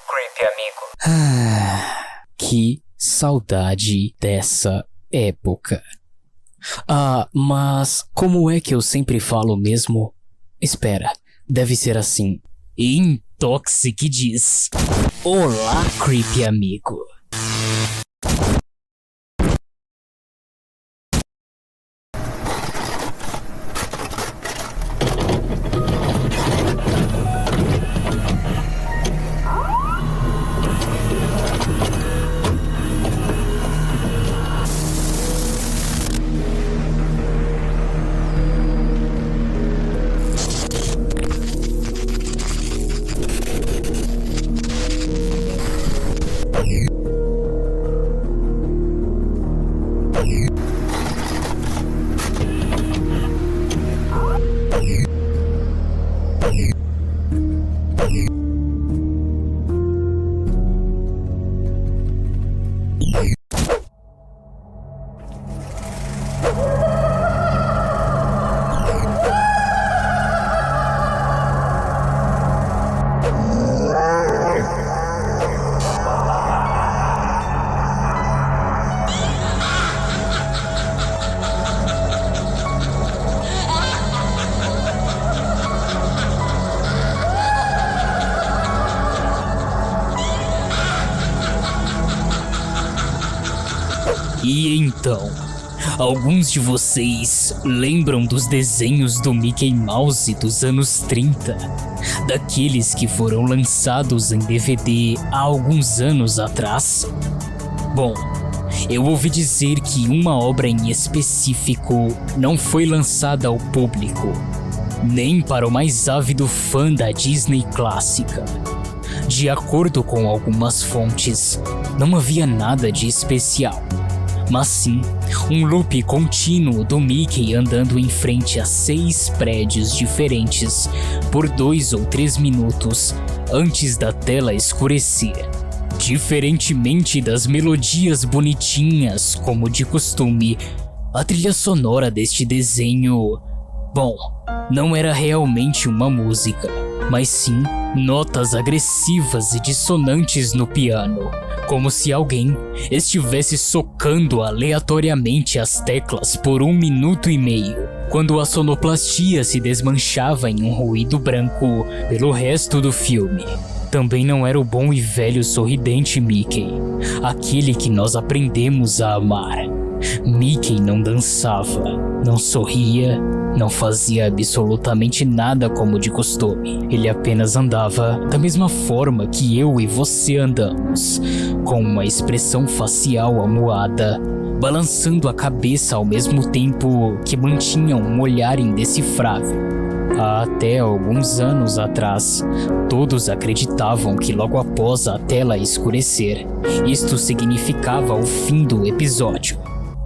Creepy, amigo. Que saudade dessa época. Mas como é que eu sempre falo mesmo? Espera, deve ser assim. Intoxic diz: olá, creepy amigo. E então, alguns de vocês lembram dos desenhos do Mickey Mouse dos anos 30? Daqueles que foram lançados em DVD há alguns anos atrás? Bom, eu ouvi dizer que uma obra em específico não foi lançada ao público, nem para o mais ávido fã da Disney clássica. De acordo com algumas fontes, não havia nada de especial, mas sim um loop contínuo do Mickey andando em frente a 6 prédios diferentes por 2 ou 3 minutos antes da tela escurecer. Diferentemente das melodias bonitinhas como de costume, a trilha sonora deste desenho, bom, não era realmente uma música, mas sim notas agressivas e dissonantes no piano, como se alguém estivesse socando aleatoriamente as teclas por 1 minuto e meio, quando a sonoplastia se desmanchava em um ruído branco pelo resto do filme. Também não era o bom e velho sorridente Mickey, aquele que nós aprendemos a amar. Mickey não dançava, não sorria, não fazia absolutamente nada como de costume. Ele apenas andava da mesma forma que eu e você andamos, com uma expressão facial amuada, balançando a cabeça ao mesmo tempo que mantinha um olhar indecifrável. Até alguns anos atrás, todos acreditavam que logo após a tela escurecer, isto significava o fim do episódio.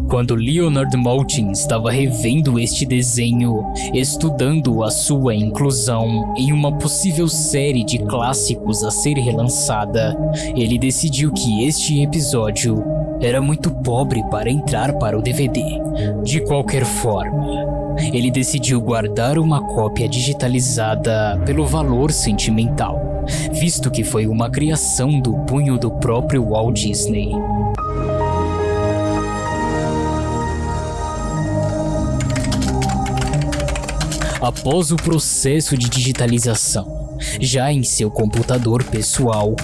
Quando Leonard Maltin estava revendo este desenho, estudando a sua inclusão em uma possível série de clássicos a ser relançada, ele decidiu que este episódio era muito pobre para entrar para o DVD. De qualquer forma, ele decidiu guardar uma cópia digitalizada pelo valor sentimental, visto que foi uma criação do punho do próprio Walt Disney. Após o processo de digitalização, já em seu computador pessoal,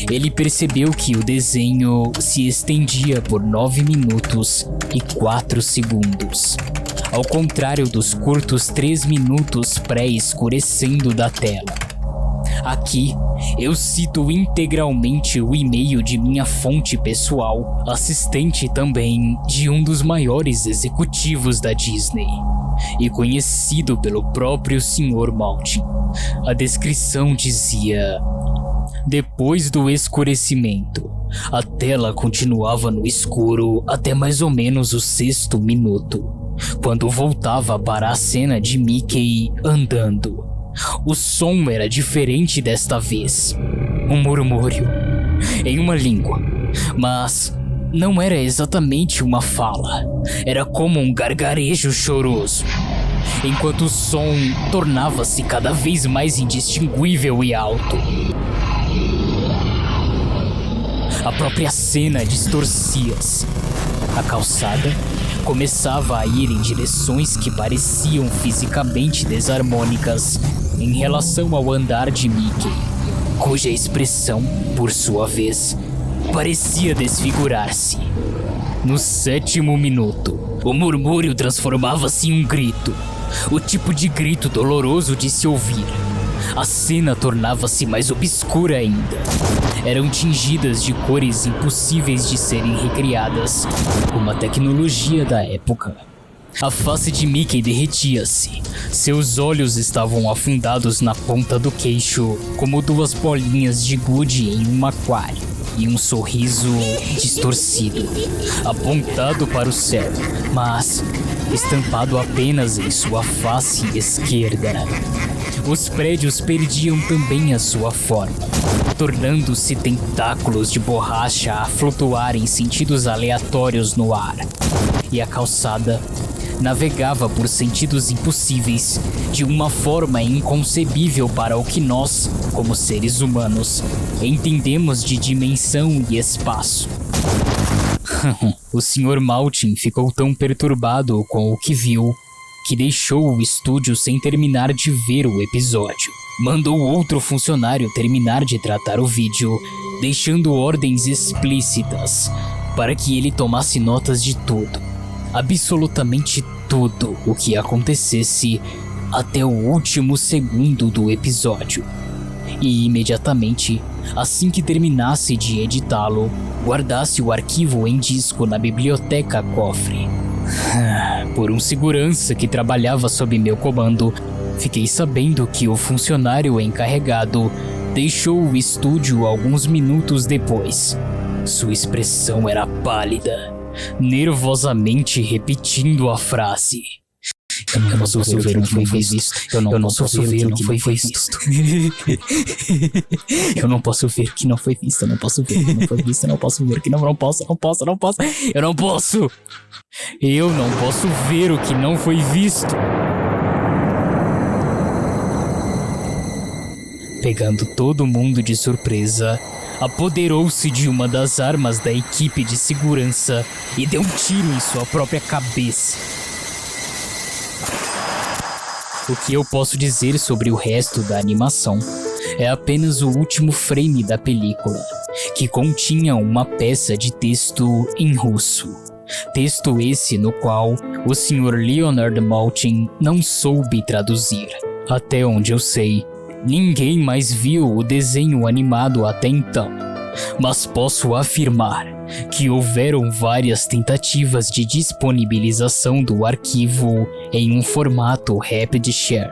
ele percebeu que o desenho se estendia por 9 minutos e 4 segundos, ao contrário dos curtos 3 minutos pré-escurecendo da tela. Aqui, eu cito integralmente o e-mail de minha fonte pessoal, assistente também de um dos maiores executivos da Disney, e conhecido pelo próprio Sr. Maltin. A descrição dizia: depois do escurecimento, a tela continuava no escuro até mais ou menos o 6º minuto, quando voltava para a cena de Mickey andando. O som era diferente desta vez, um murmúrio em uma língua, mas não era exatamente uma fala, era como um gargarejo choroso. enquanto o som tornava-se cada vez mais indistinguível e alto. A própria cena distorcia-se. A calçada começava a ir em direções que pareciam fisicamente desarmônicas em relação ao andar de Mickey, cuja expressão, por sua vez, parecia desfigurar-se. No 7º minuto, o murmúrio transformava-se em um grito, o tipo de grito doloroso de se ouvir. A cena tornava-se mais obscura ainda. Eram tingidas de cores impossíveis de serem recriadas com a tecnologia da época. A face de Mickey derretia-se. Seus olhos estavam afundados na ponta do queixo, como duas bolinhas de gude em um aquário. E um sorriso distorcido, apontado para o céu, mas estampado apenas em sua face esquerda. Os prédios perdiam também a sua forma, tornando-se tentáculos de borracha a flutuar em sentidos aleatórios no ar. E a calçada navegava por sentidos impossíveis de uma forma inconcebível para o que nós, como seres humanos, entendemos de dimensão e espaço. O Sr. Maltin ficou tão perturbado com o que viu que deixou o estúdio sem terminar de ver o episódio. Mandou outro funcionário terminar de tratar o vídeo, deixando ordens explícitas para que ele tomasse notas de tudo, absolutamente tudo o que acontecesse até o último segundo do episódio. E imediatamente, assim que terminasse de editá-lo, guardasse o arquivo em disco na biblioteca cofre. Por um segurança que trabalhava sob meu comando, fiquei sabendo que o funcionário encarregado deixou o estúdio alguns minutos depois. Sua expressão era pálida, nervosamente repetindo a frase: Eu não posso ver o que não foi visto. Eu não posso ver o que não foi visto. Eu não posso ver o que não foi visto. Eu não posso ver o que não foi visto. Eu não posso ver o que não posso. Eu não posso. Eu não posso ver o que não foi visto. Pegando todo mundo de surpresa, apoderou-se de uma das armas da equipe de segurança e deu um tiro em sua própria cabeça. O que eu posso dizer sobre o resto da animação é apenas o último frame da película, que continha uma peça de texto em russo. Texto esse no qual o Sr. Leonard Maltin não soube traduzir. Até onde eu sei, ninguém mais viu o desenho animado até então, mas posso afirmar que houveram várias tentativas de disponibilização do arquivo em um formato Rapid Share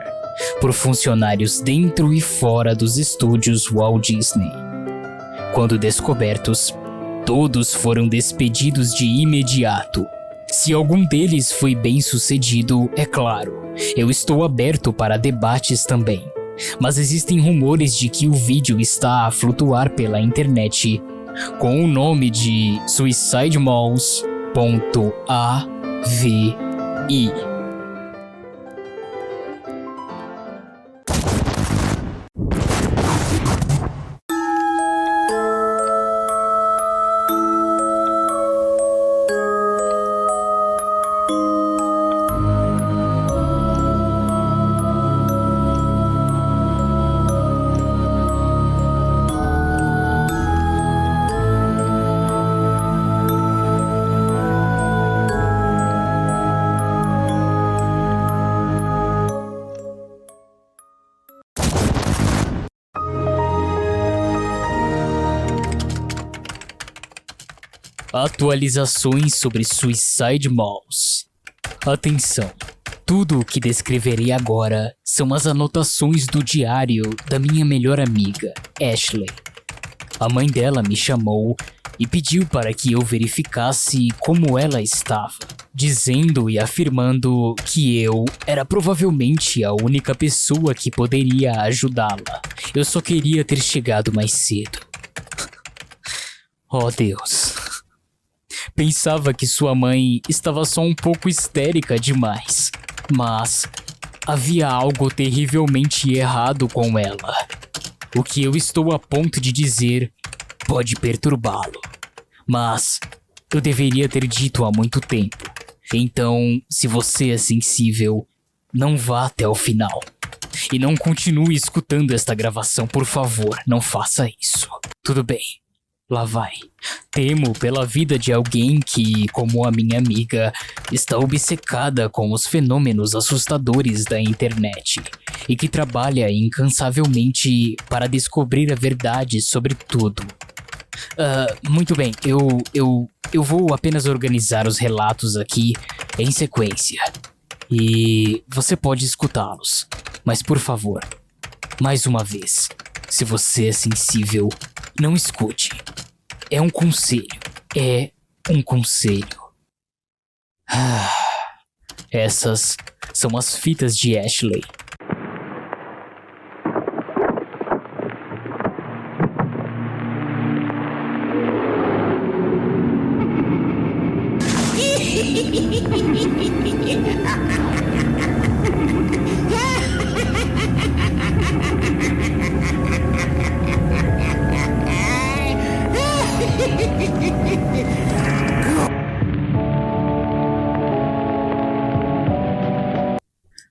por funcionários dentro e fora dos estúdios Walt Disney. Quando descobertos, todos foram despedidos de imediato. Se algum deles foi bem sucedido, é claro, eu estou aberto para debates também. Mas existem rumores de que o vídeo está a flutuar pela internet com o nome de suicidemalls.avi. Atualizações sobre Suicide Malls. Atenção, tudo o que descreverei agora são as anotações do diário da minha melhor amiga, Ashley. A mãe dela me chamou e pediu para que eu verificasse como ela estava, dizendo e afirmando que eu era provavelmente a única pessoa que poderia ajudá-la. Eu só queria ter chegado mais cedo. Oh Deus. Pensava que sua mãe estava só um pouco histérica demais, mas havia algo terrivelmente errado com ela. O que eu estou a ponto de dizer pode perturbá-lo, mas eu deveria ter dito há muito tempo. Então, se você é sensível, não vá até o final. E não continue escutando esta gravação, por favor, não faça isso. Tudo bem, lá vai. Temo pela vida de alguém que, como a minha amiga, está obcecada com os fenômenos assustadores da internet e que trabalha incansavelmente para descobrir a verdade sobre tudo. Muito bem, eu vou apenas organizar os relatos aqui em sequência. E você pode escutá-los, mas por favor, mais uma vez, se você é sensível, não escute. É um conselho, Essas são as fitas de Ashley.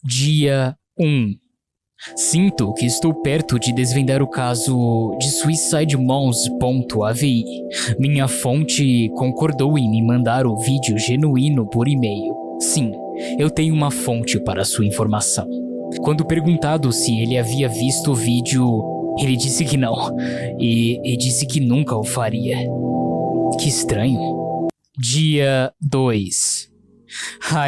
Dia 1. Sinto que estou perto de desvendar o caso de SuicideMoms.avi. Minha fonte concordou em me mandar o vídeo genuíno por e-mail. Sim, eu tenho uma fonte para sua informação. Quando perguntado se ele havia visto o vídeo, ele disse que não, e disse que nunca o faria. Que estranho. Dia 2.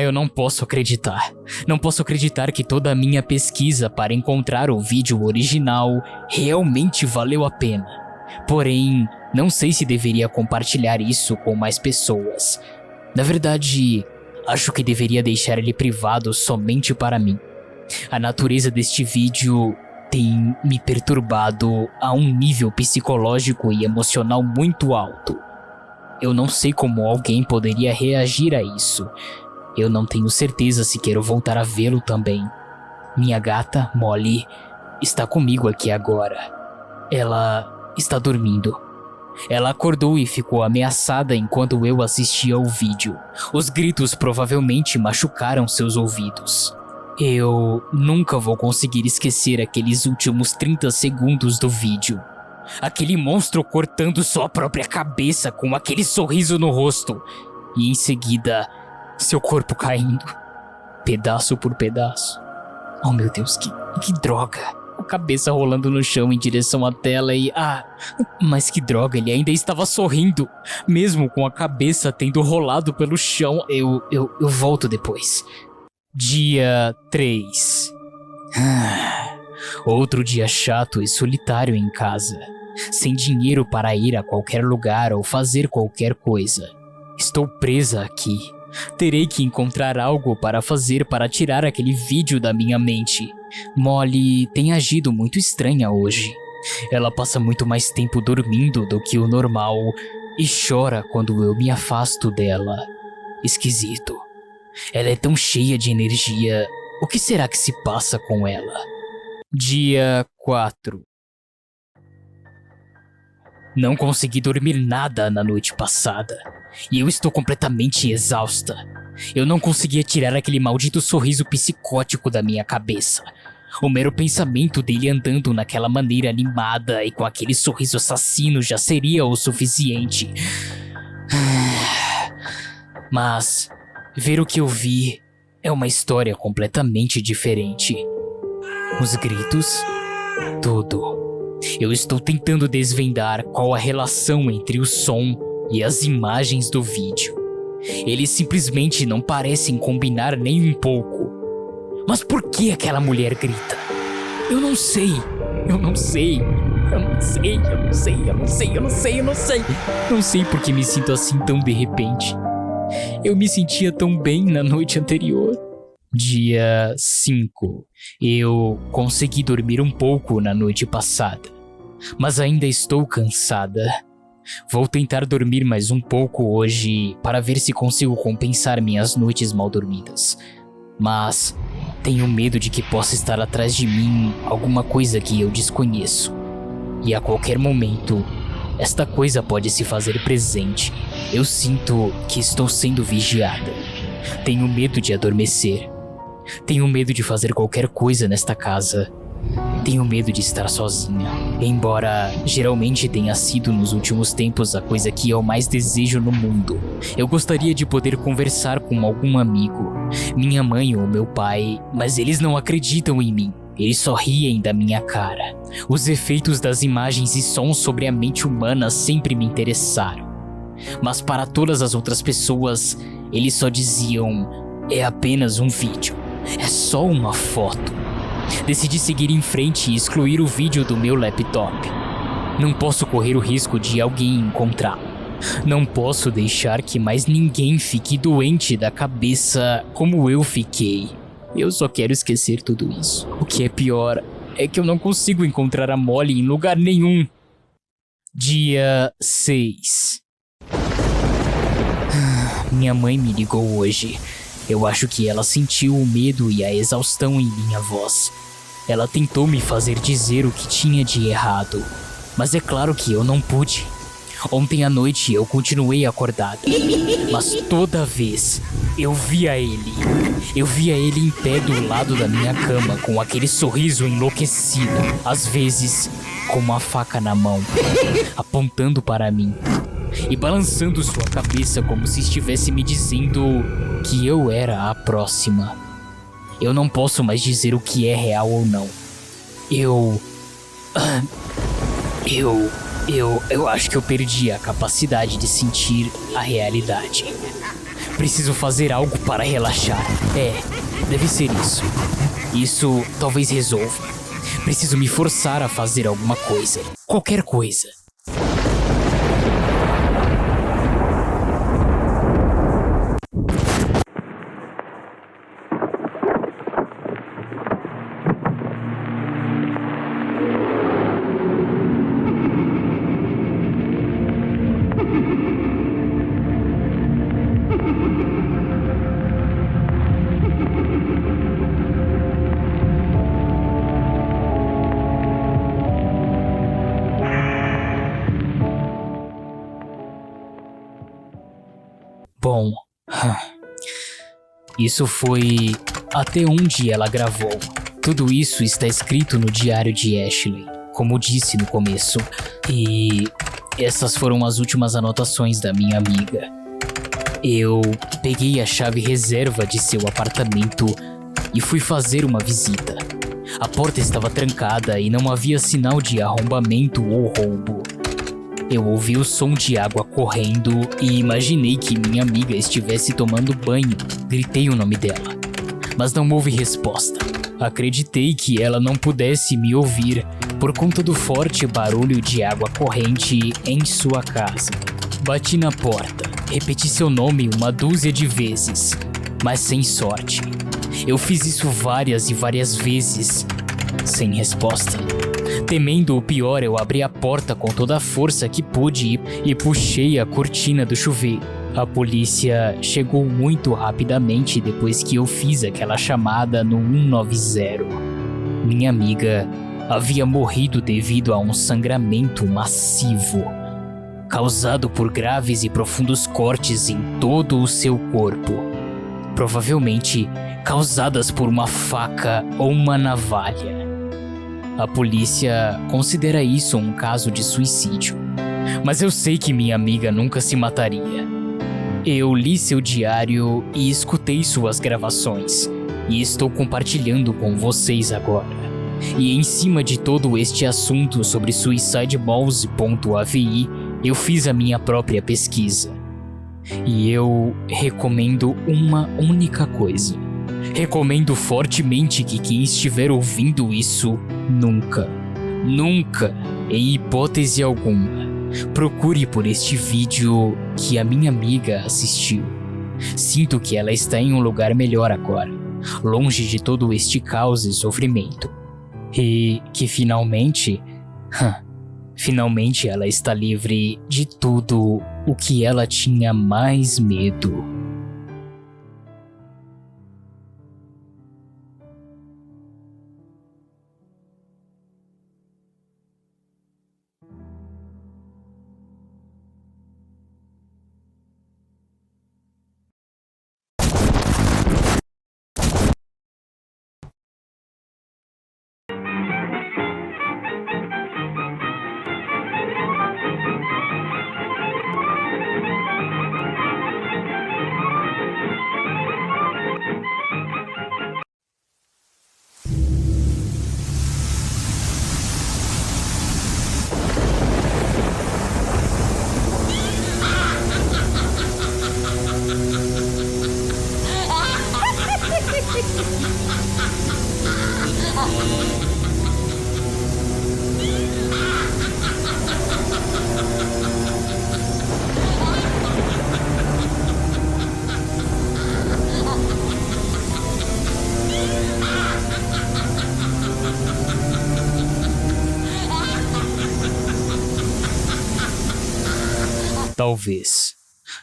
Eu não posso acreditar. Não posso acreditar que toda a minha pesquisa para encontrar o vídeo original realmente valeu a pena. Porém, não sei se deveria compartilhar isso com mais pessoas. Na verdade, acho que deveria deixar ele privado somente para mim. A natureza deste vídeo tem me perturbado a um nível psicológico e emocional muito alto. Eu não sei como alguém poderia reagir a isso. Eu não tenho certeza se quero voltar a vê-lo também. Minha gata, Molly, está comigo aqui agora. Ela está dormindo. Ela acordou e ficou ameaçada enquanto eu assistia ao vídeo. Os gritos provavelmente machucaram seus ouvidos. Eu nunca vou conseguir esquecer aqueles últimos 30 segundos do vídeo. Aquele monstro cortando sua própria cabeça com aquele sorriso no rosto. E em seguida, seu corpo caindo, pedaço por pedaço. Oh meu Deus, que droga. A cabeça rolando no chão em direção à tela e... mas que droga, ele ainda estava sorrindo. Mesmo com a cabeça tendo rolado pelo chão. Eu volto depois. Dia 3. Outro dia chato e solitário em casa. Sem dinheiro para ir a qualquer lugar ou fazer qualquer coisa. Estou presa aqui. Terei que encontrar algo para fazer para tirar aquele vídeo da minha mente. Molly tem agido muito estranha hoje. Ela passa muito mais tempo dormindo do que o normal e chora quando eu me afasto dela. Esquisito. Ela é tão cheia de energia. O que será que se passa com ela? Dia 4. Não consegui dormir nada na noite passada, e eu estou completamente exausta. Eu não conseguia tirar aquele maldito sorriso psicótico da minha cabeça. O mero pensamento dele andando naquela maneira animada e com aquele sorriso assassino já seria o suficiente. Mas ver o que eu vi é uma história completamente diferente. Os gritos, tudo. Eu estou tentando desvendar qual a relação entre o som e as imagens do vídeo. Eles simplesmente não parecem combinar nem um pouco. Mas por que aquela mulher grita? Eu não sei. Não sei porque me sinto assim tão de repente. Eu me sentia tão bem na noite anterior. Dia 5. Eu consegui dormir um pouco na noite passada, mas ainda estou cansada. Vou tentar dormir mais um pouco hoje para ver se consigo compensar minhas noites mal dormidas. Mas Tenho medo de que possa estar atrás de mim alguma coisa que eu desconheço. E a qualquer momento, esta coisa pode se fazer presente. Eu sinto que estou sendo vigiada. Tenho medo de adormecer. Tenho medo de fazer qualquer coisa nesta casa. Tenho medo de estar sozinha. Embora geralmente tenha sido nos últimos tempos a coisa que eu mais desejo no mundo. Eu gostaria de poder conversar com algum amigo, minha mãe ou meu pai, mas eles não acreditam em mim. Eles só riem da minha cara. Os efeitos das imagens e sons sobre a mente humana sempre me interessaram. Mas para todas as outras pessoas, eles só diziam: é apenas um vídeo, é só uma foto. Decidi seguir em frente e excluir o vídeo do meu laptop. Não posso correr o risco de alguém encontrá-lo. Não posso deixar que mais ninguém fique doente da cabeça como eu fiquei. Eu só quero esquecer tudo isso. O que é pior é que eu não consigo encontrar a Molly em lugar nenhum. Dia 6. Minha mãe me ligou hoje. Eu acho que ela sentiu o medo e a exaustão em minha voz. Ela tentou me fazer dizer o que tinha de errado, mas é claro que eu não pude. Ontem à noite eu continuei acordada, mas toda vez eu via ele. Eu via ele em pé do lado da minha cama com aquele sorriso enlouquecido, às vezes com uma faca na mão, apontando para mim e balançando sua cabeça como se estivesse me dizendo que eu era a próxima. Eu não posso mais dizer o que é real ou não. Eu acho que eu perdi a capacidade de sentir a realidade. Preciso fazer algo para relaxar. Deve ser isso. Isso talvez resolva. Preciso me forçar a fazer alguma coisa. Qualquer coisa. Bom, isso foi até onde ela gravou. Tudo isso está escrito no diário de Ashley, como disse no começo. E essas foram as últimas anotações da minha amiga. Eu peguei a chave reserva de seu apartamento e fui fazer uma visita. A porta estava trancada e não havia sinal de arrombamento ou roubo. Eu ouvi o som de água correndo e imaginei que minha amiga estivesse tomando banho. Gritei o nome dela, mas não houve resposta. Acreditei que ela não pudesse me ouvir por conta do forte barulho de água corrente em sua casa. Bati na porta, repeti seu nome uma dúzia de vezes, mas sem sorte. Eu fiz isso várias e várias vezes, sem resposta. Temendo o pior, eu abri a porta com toda a força que pude e puxei a cortina do chuveiro. A polícia chegou muito rapidamente depois que eu fiz aquela chamada no 190. Minha amiga havia morrido devido a um sangramento massivo, causado por graves e profundos cortes em todo o seu corpo, provavelmente causadas por uma faca ou uma navalha. A polícia considera isso um caso de suicídio, mas eu sei que minha amiga nunca se mataria. Eu li seu diário e escutei suas gravações, e estou compartilhando com vocês agora. E em cima de todo este assunto sobre suicidemouse.avi, eu fiz a minha própria pesquisa. E eu recomendo uma única coisa. Recomendo fortemente que quem estiver ouvindo isso nunca, em hipótese alguma, procure por este vídeo que a minha amiga assistiu. Sinto que ela está em um lugar melhor agora, longe de todo este caos e sofrimento. E que finalmente ela está livre de tudo o que ela tinha mais medo.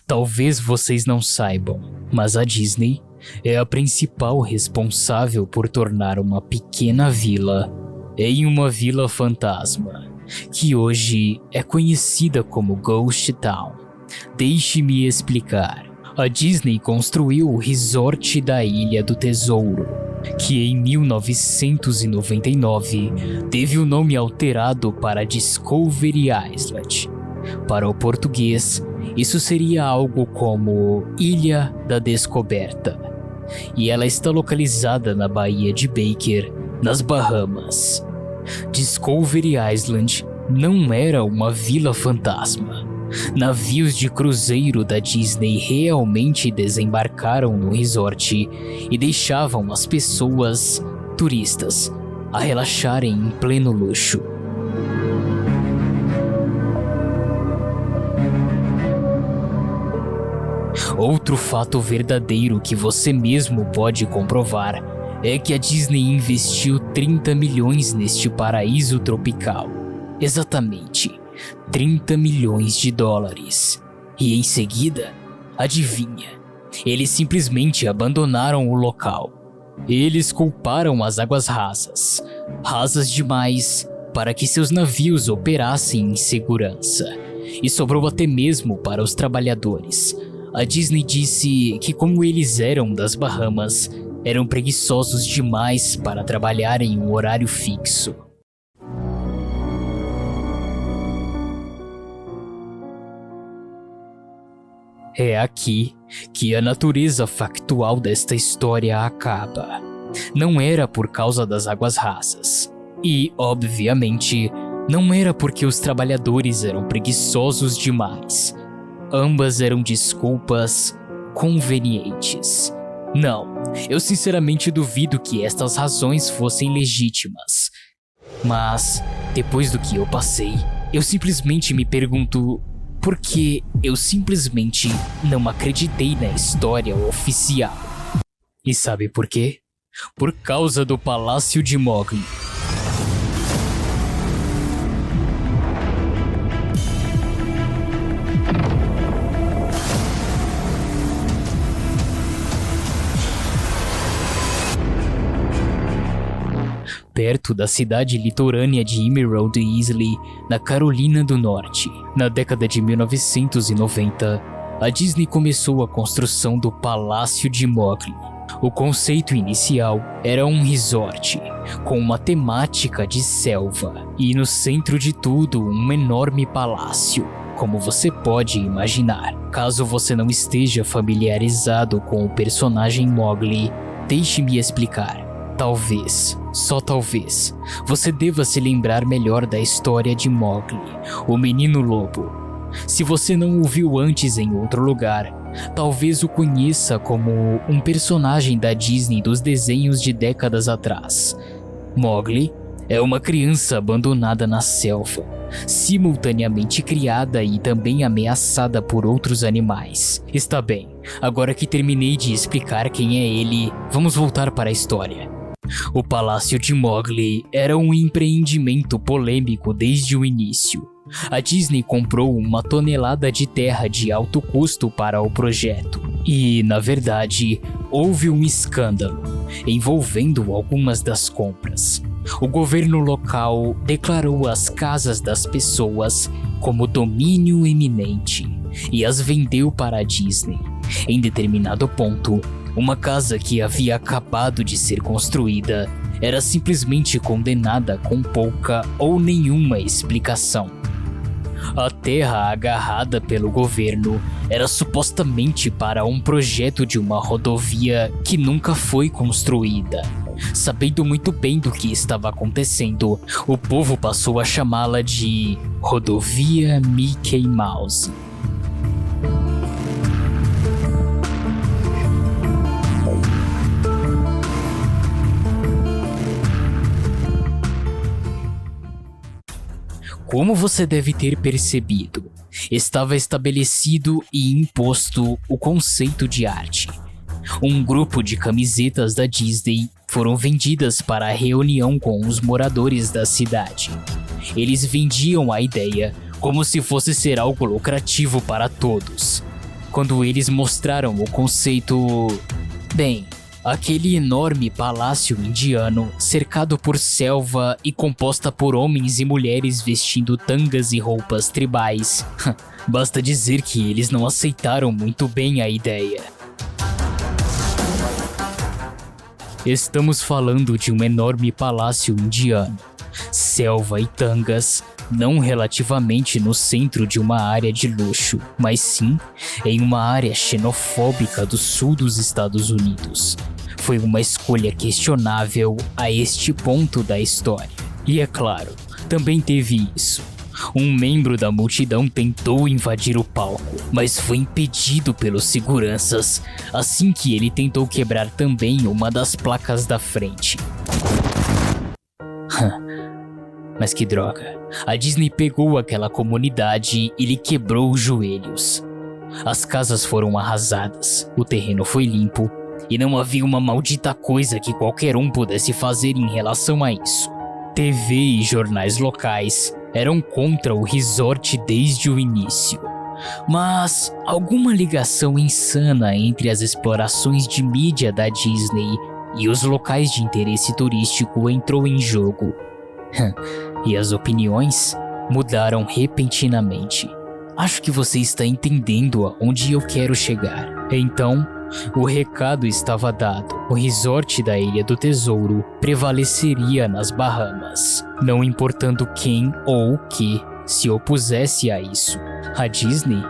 Talvez vocês não saibam, mas a Disney é a principal responsável por tornar uma pequena vila em uma vila fantasma, que hoje é conhecida como Ghost Town. Deixe-me explicar. A Disney construiu o resort da Ilha do Tesouro, que em 1999 teve o nome alterado para Discovery Island. Para o português, isso seria algo como Ilha da Descoberta. E ela está localizada na Baía de Baker, nas Bahamas. Discovery Island não era uma vila fantasma. Navios de cruzeiro da Disney realmente desembarcaram no resort e deixavam as pessoas, turistas, a relaxarem em pleno luxo. Outro fato verdadeiro que você mesmo pode comprovar é que a Disney investiu 30 milhões neste paraíso tropical. Exatamente, 30 milhões de dólares. E em seguida, adivinha, eles simplesmente abandonaram o local. Eles culparam as águas rasas demais para que seus navios operassem em segurança. E sobrou até mesmo para os trabalhadores. A Disney disse que, como eles eram das Bahamas, eram preguiçosos demais para trabalhar em um horário fixo. É aqui que a natureza factual desta história acaba. Não era por causa das águas rasas. E, obviamente, não era porque os trabalhadores eram preguiçosos demais. Ambas eram desculpas convenientes. Não, eu sinceramente duvido que estas razões fossem legítimas. Mas, depois do que eu passei, eu simplesmente me pergunto por que eu simplesmente não acreditei na história oficial. E sabe por quê? Por causa do Palácio de Mowgli. Perto da cidade litorânea de Emerald Isle, na Carolina do Norte. Na década de 1990, a Disney começou a construção do Palácio de Mowgli. O conceito inicial era um resort, com uma temática de selva, e no centro de tudo um enorme palácio, como você pode imaginar. Caso você não esteja familiarizado com o personagem Mowgli, deixe-me explicar. Talvez, só talvez, você deva se lembrar melhor da história de Mowgli, o menino lobo. Se você não o viu antes em outro lugar, talvez o conheça como um personagem da Disney dos desenhos de décadas atrás. Mowgli é uma criança abandonada na selva, simultaneamente criada e também ameaçada por outros animais. Está bem, agora que terminei de explicar quem é ele, vamos voltar para a história. O Palácio de Mowgli era um empreendimento polêmico desde o início. A Disney comprou 1 tonelada de terra de alto custo para o projeto. E, na verdade, houve um escândalo envolvendo algumas das compras. O governo local declarou as casas das pessoas como domínio eminente e as vendeu para a Disney. Em determinado ponto, uma casa que havia acabado de ser construída era simplesmente condenada com pouca ou nenhuma explicação. A terra agarrada pelo governo era supostamente para um projeto de uma rodovia que nunca foi construída. Sabendo muito bem do que estava acontecendo, o povo passou a chamá-la de Rodovia Mickey Mouse. Como você deve ter percebido, estava estabelecido e imposto o conceito de arte. Um grupo de camisetas da Disney foram vendidas para a reunião com os moradores da cidade. Eles vendiam a ideia como se fosse ser algo lucrativo para todos. Quando eles mostraram o conceito... Bem, aquele enorme palácio indiano cercado por selva e composta por homens e mulheres vestindo tangas e roupas tribais. Basta dizer que eles não aceitaram muito bem a ideia. Estamos falando de um enorme palácio indiano, selva e tangas, não relativamente no centro de uma área de luxo, mas sim em uma área xenofóbica do sul dos Estados Unidos. Foi uma escolha questionável a este ponto da história. E é claro, também teve isso. Um membro da multidão tentou invadir o palco, mas foi impedido pelos seguranças assim que ele tentou quebrar também uma das placas da frente. Mas que droga, a Disney pegou aquela comunidade e lhe quebrou os joelhos. As casas foram arrasadas, o terreno foi limpo e não havia uma maldita coisa que qualquer um pudesse fazer em relação a isso. TV e jornais locais eram contra o resort desde o início. Mas alguma ligação insana entre as explorações de mídia da Disney e os locais de interesse turístico entrou em jogo. E as opiniões mudaram repentinamente. Acho que você está entendendo aonde eu quero chegar. Então, o recado estava dado. O resort da Ilha do Tesouro prevaleceria nas Bahamas, não importando quem ou o que se opusesse a isso. A Disney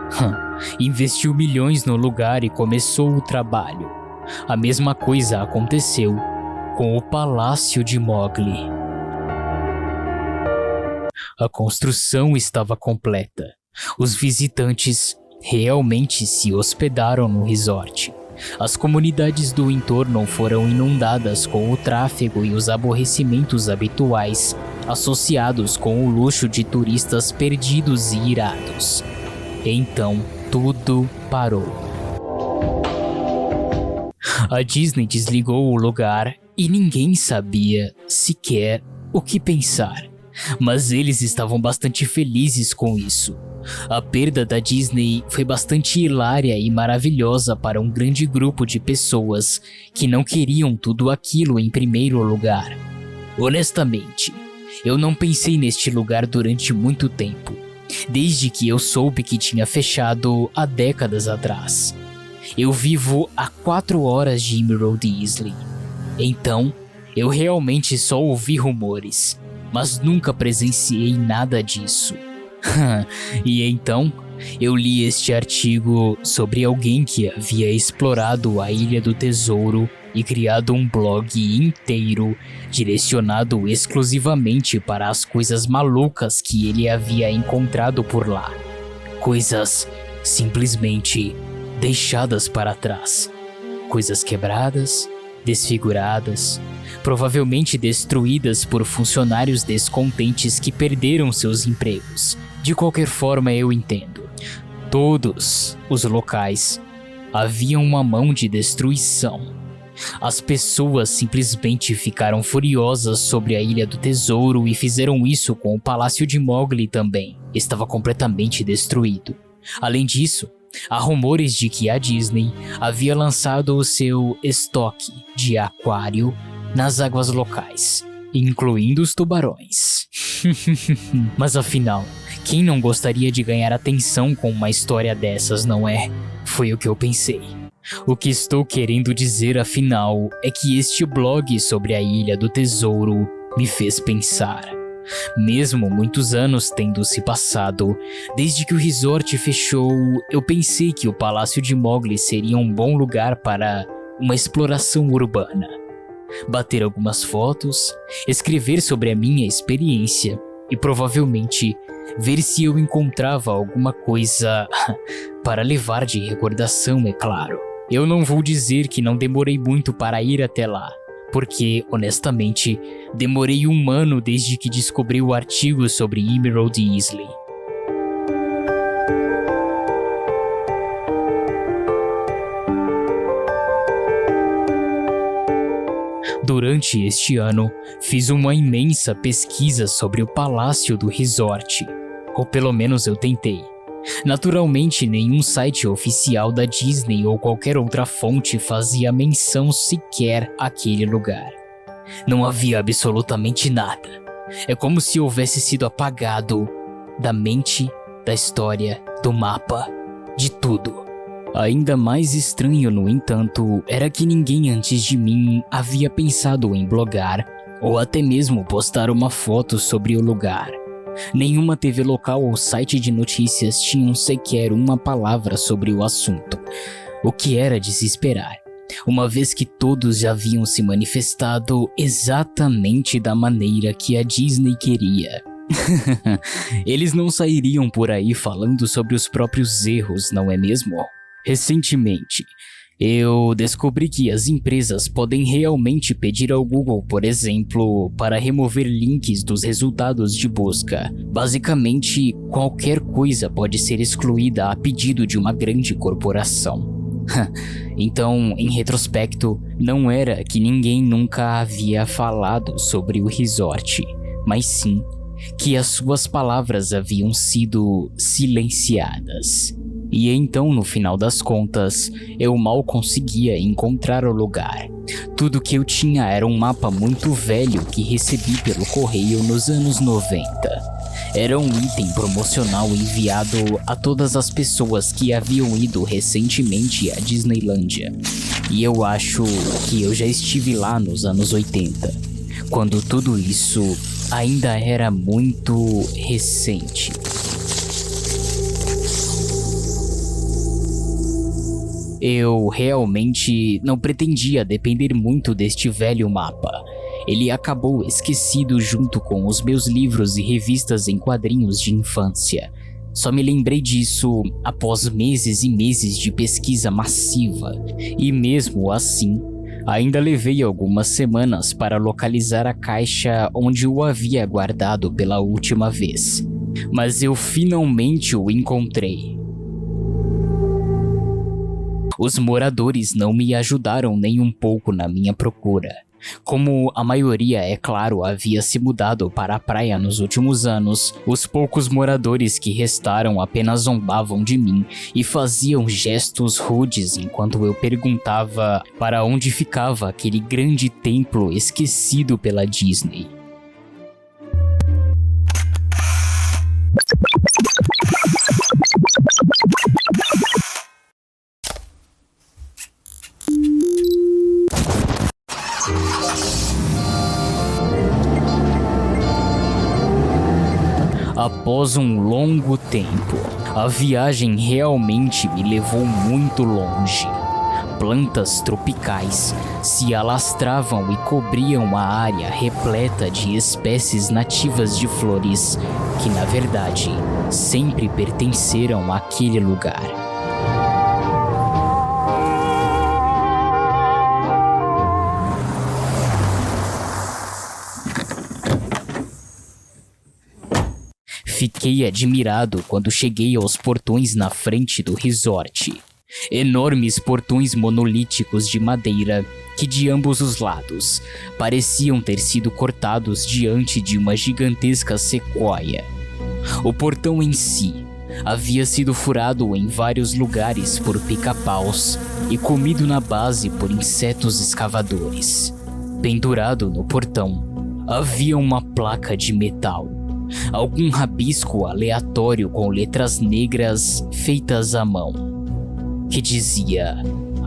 investiu milhões no lugar e começou o trabalho. A mesma coisa aconteceu com o Palácio de Mowgli. A construção estava completa. Os visitantes realmente se hospedaram no resort. As comunidades do entorno foram inundadas com o tráfego e os aborrecimentos habituais associados com o luxo de turistas perdidos e irados. Então, tudo parou. A Disney desligou o lugar e ninguém sabia sequer o que pensar. Mas eles estavam bastante felizes com isso. A perda da Disney foi bastante hilária e maravilhosa para um grande grupo de pessoas que não queriam tudo aquilo em primeiro lugar. Honestamente, eu não pensei neste lugar durante muito tempo, desde que eu soube que tinha fechado há décadas atrás. Eu vivo a 4 horas de Emerald Isle, então eu realmente só ouvi rumores, mas nunca presenciei nada disso. E então, eu li este artigo sobre alguém que havia explorado a Ilha do Tesouro e criado um blog inteiro direcionado exclusivamente para as coisas malucas que ele havia encontrado por lá. Coisas simplesmente deixadas para trás. Coisas quebradas, desfiguradas, provavelmente destruídas por funcionários descontentes que perderam seus empregos. De qualquer forma, eu entendo. Todos os locais haviam uma mão de destruição. As pessoas simplesmente ficaram furiosas sobre a Ilha do Tesouro e fizeram isso com o Palácio de Mowgli também. Estava completamente destruído. Além disso, há rumores de que a Disney havia lançado o seu estoque de aquário nas águas locais, incluindo os tubarões. Mas afinal, quem não gostaria de ganhar atenção com uma história dessas, não é? Foi o que eu pensei. O que estou querendo dizer, afinal, é que este blog sobre a Ilha do Tesouro me fez pensar. Mesmo muitos anos tendo se passado, desde que o resort fechou, eu pensei que o Palácio de Mowgli seria um bom lugar para uma exploração urbana. Bater algumas fotos, escrever sobre a minha experiência e provavelmente ver se eu encontrava alguma coisa para levar de recordação, é claro. Eu não vou dizer que não demorei muito para ir até lá, porque, honestamente, demorei 1 ano desde que descobri o artigo sobre Emerald Isle. Durante este ano, fiz uma imensa pesquisa sobre o palácio do resort. Ou pelo menos eu tentei. Naturalmente, nenhum site oficial da Disney ou qualquer outra fonte fazia menção sequer àquele lugar. Não havia absolutamente nada. É como se houvesse sido apagado da mente, da história, do mapa, de tudo. Ainda mais estranho, no entanto, era que ninguém antes de mim havia pensado em blogar ou até mesmo postar uma foto sobre o lugar. Nenhuma TV local ou site de notícias tinham sequer uma palavra sobre o assunto, o que era de se esperar, uma vez que todos já haviam se manifestado exatamente da maneira que a Disney queria. Eles não sairiam por aí falando sobre os próprios erros, não é mesmo? Recentemente, eu descobri que as empresas podem realmente pedir ao Google, por exemplo, para remover links dos resultados de busca. Basicamente, qualquer coisa pode ser excluída a pedido de uma grande corporação. Então, em retrospecto, não era que ninguém nunca havia falado sobre o resort, mas sim que as suas palavras haviam sido silenciadas. E então, no final das contas, eu mal conseguia encontrar o lugar. Tudo que eu tinha era um mapa muito velho que recebi pelo correio nos anos 90. Era um item promocional enviado a todas as pessoas que haviam ido recentemente à Disneylândia. E eu acho que eu já estive lá nos anos 80, quando tudo isso ainda era muito recente. Eu realmente não pretendia depender muito deste velho mapa. Ele acabou esquecido junto com os meus livros e revistas em quadrinhos de infância. Só me lembrei disso após meses e meses de pesquisa massiva. E mesmo assim, ainda levei algumas semanas para localizar a caixa onde o havia guardado pela última vez. Mas eu finalmente o encontrei. Os moradores não me ajudaram nem um pouco na minha procura. Como a maioria, é claro, havia se mudado para a praia nos últimos anos, os poucos moradores que restaram apenas zombavam de mim e faziam gestos rudes enquanto eu perguntava para onde ficava aquele grande templo esquecido pela Disney. Após um longo tempo, a viagem realmente me levou muito longe. Plantas tropicais se alastravam e cobriam a área repleta de espécies nativas de flores que, na verdade, sempre pertenceram àquele lugar. Fiquei admirado quando cheguei aos portões na frente do resort. Enormes portões monolíticos de madeira que de ambos os lados pareciam ter sido cortados diante de uma gigantesca sequoia. O portão em si havia sido furado em vários lugares por pica-paus e comido na base por insetos escavadores. Pendurado no portão havia uma placa de metal. Algum rabisco aleatório com letras negras feitas à mão, que dizia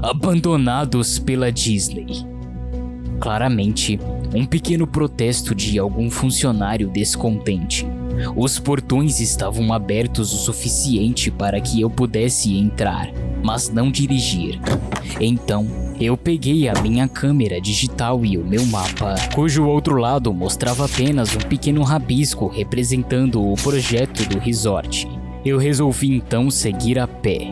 "Abandonados pela Disney". Claramente, um pequeno protesto de algum funcionário descontente. Os portões estavam abertos o suficiente para que eu pudesse entrar, mas não dirigir. Então, eu peguei a minha câmera digital e o meu mapa, cujo outro lado mostrava apenas um pequeno rabisco representando o projeto do resort. Eu resolvi então seguir a pé.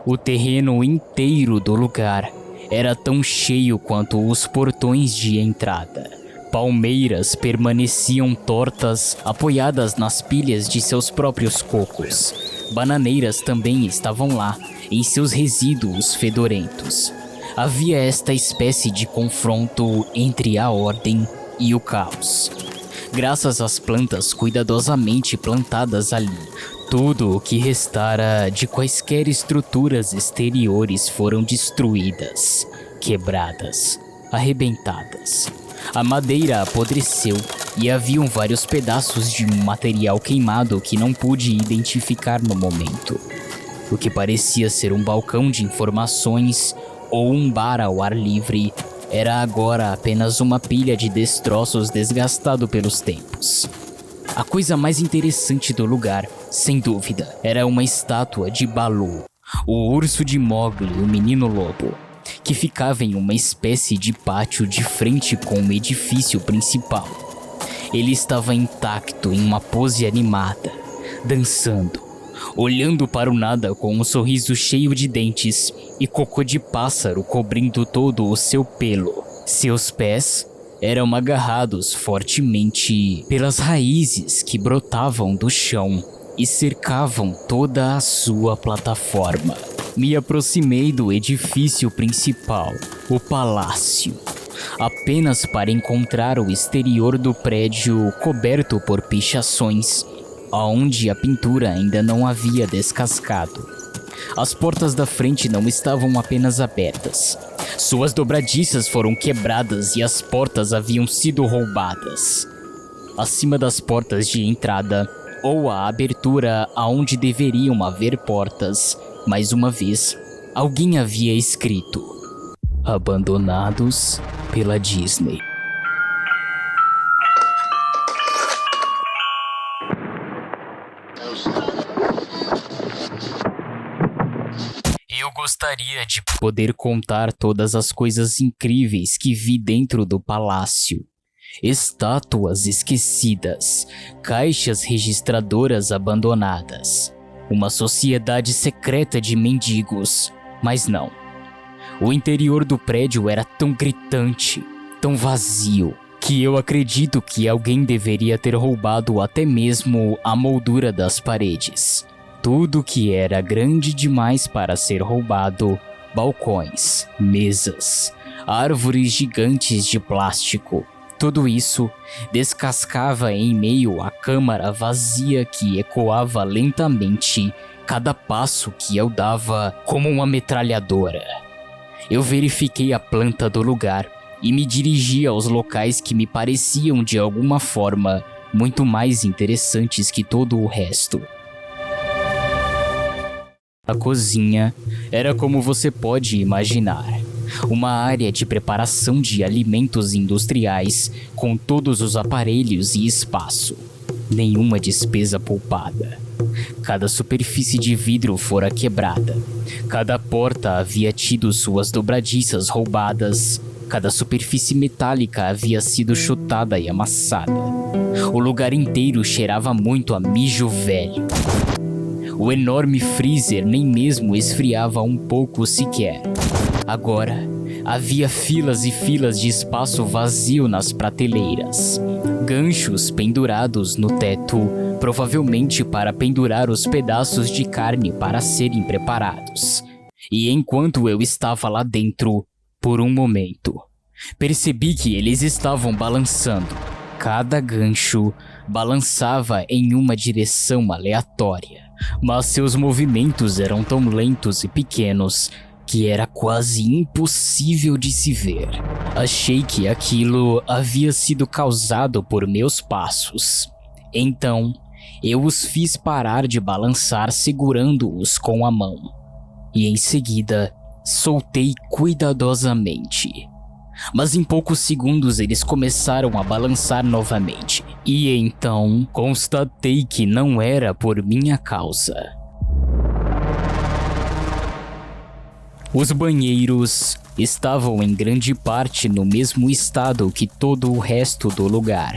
O terreno inteiro do lugar era tão cheio quanto os portões de entrada. Palmeiras permaneciam tortas, apoiadas nas pilhas de seus próprios cocos. Bananeiras também estavam lá, em seus resíduos fedorentos. Havia esta espécie de confronto entre a ordem e o caos. Graças às plantas cuidadosamente plantadas ali, tudo o que restara de quaisquer estruturas exteriores foram destruídas, quebradas, arrebentadas. A madeira apodreceu e haviam vários pedaços de um material queimado que não pude identificar no momento. O que parecia ser um balcão de informações ou um bar ao ar livre era agora apenas uma pilha de destroços desgastado pelos tempos. A coisa mais interessante do lugar, sem dúvida, era uma estátua de Baloo, o urso de Mowgli, o menino lobo, que ficava em uma espécie de pátio de frente com o edifício principal. Ele estava intacto em uma pose animada, dançando, olhando para o nada com um sorriso cheio de dentes e cocô de pássaro cobrindo todo o seu pelo. Seus pés eram agarrados fortemente pelas raízes que brotavam do chão e cercavam toda a sua plataforma. Me aproximei do edifício principal, o palácio, apenas para encontrar o exterior do prédio coberto por pichações, onde a pintura ainda não havia descascado. As portas da frente não estavam apenas abertas. Suas dobradiças foram quebradas e as portas haviam sido roubadas. Acima das portas de entrada, ou a abertura aonde deveriam haver portas, mais uma vez, alguém havia escrito: abandonados pela Disney. Eu gostaria de poder contar todas as coisas incríveis que vi dentro do palácio. Estátuas esquecidas, caixas registradoras abandonadas, uma sociedade secreta de mendigos, mas não. O interior do prédio era tão gritante, tão vazio, que eu acredito que alguém deveria ter roubado até mesmo a moldura das paredes. Tudo que era grande demais para ser roubado, balcões, mesas, árvores gigantes de plástico, tudo isso descascava em meio à câmara vazia que ecoava lentamente cada passo que eu dava como uma metralhadora. Eu verifiquei a planta do lugar e me dirigi aos locais que me pareciam de alguma forma muito mais interessantes que todo o resto. A cozinha era como você pode imaginar, uma área de preparação de alimentos industriais com todos os aparelhos e espaço. Nenhuma despesa poupada. Cada superfície de vidro fora quebrada. Cada porta havia tido suas dobradiças roubadas. Cada superfície metálica havia sido chutada e amassada. O lugar inteiro cheirava muito a mijo velho. O enorme freezer nem mesmo esfriava um pouco sequer. Agora, havia filas e filas de espaço vazio nas prateleiras. Ganchos pendurados no teto, provavelmente para pendurar os pedaços de carne para serem preparados. E enquanto eu estava lá dentro, por um momento, percebi que eles estavam balançando. Cada gancho balançava em uma direção aleatória, mas seus movimentos eram tão lentos e pequenos que era quase impossível de se ver. Achei que aquilo havia sido causado por meus passos. Então, eu os fiz parar de balançar segurando-os com a mão. E em seguida, soltei cuidadosamente. Mas em poucos segundos eles começaram a balançar novamente. E então, constatei que não era por minha causa. Os banheiros estavam em grande parte no mesmo estado que todo o resto do lugar.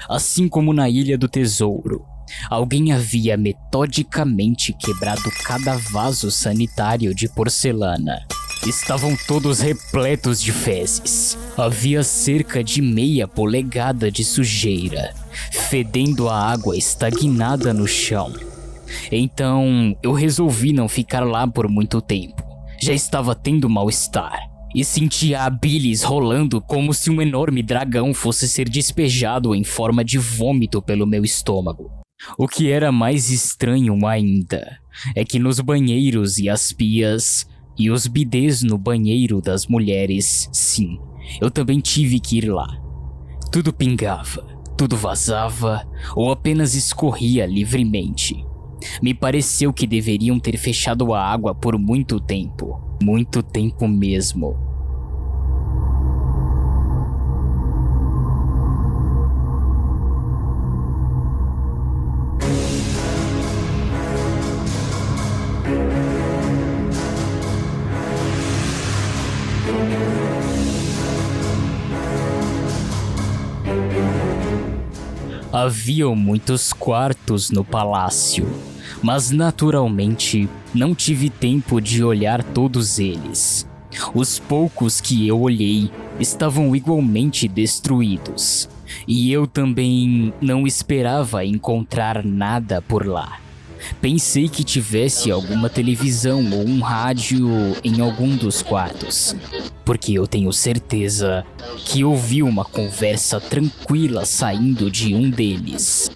Assim como na Ilha do Tesouro, alguém havia metodicamente quebrado cada vaso sanitário de porcelana. Estavam todos repletos de fezes. Havia cerca de meia polegada de sujeira, fedendo a água estagnada no chão. Então eu resolvi não ficar lá por muito tempo. Já estava tendo mal-estar e sentia a bilis rolando como se um enorme dragão fosse ser despejado em forma de vômito pelo meu estômago. O que era mais estranho ainda é que nos banheiros e as pias e os bidês no banheiro das mulheres, sim, eu também tive que ir lá. Tudo pingava, tudo vazava ou apenas escorria livremente. Me pareceu que deveriam ter fechado a água por muito tempo mesmo. Haviam muitos quartos no palácio, mas naturalmente não tive tempo de olhar todos eles. Os poucos que eu olhei estavam igualmente destruídos, e eu também não esperava encontrar nada por lá. Pensei que tivesse alguma televisão ou um rádio em algum dos quartos, porque eu tenho certeza que ouvi uma conversa tranquila saindo de um deles.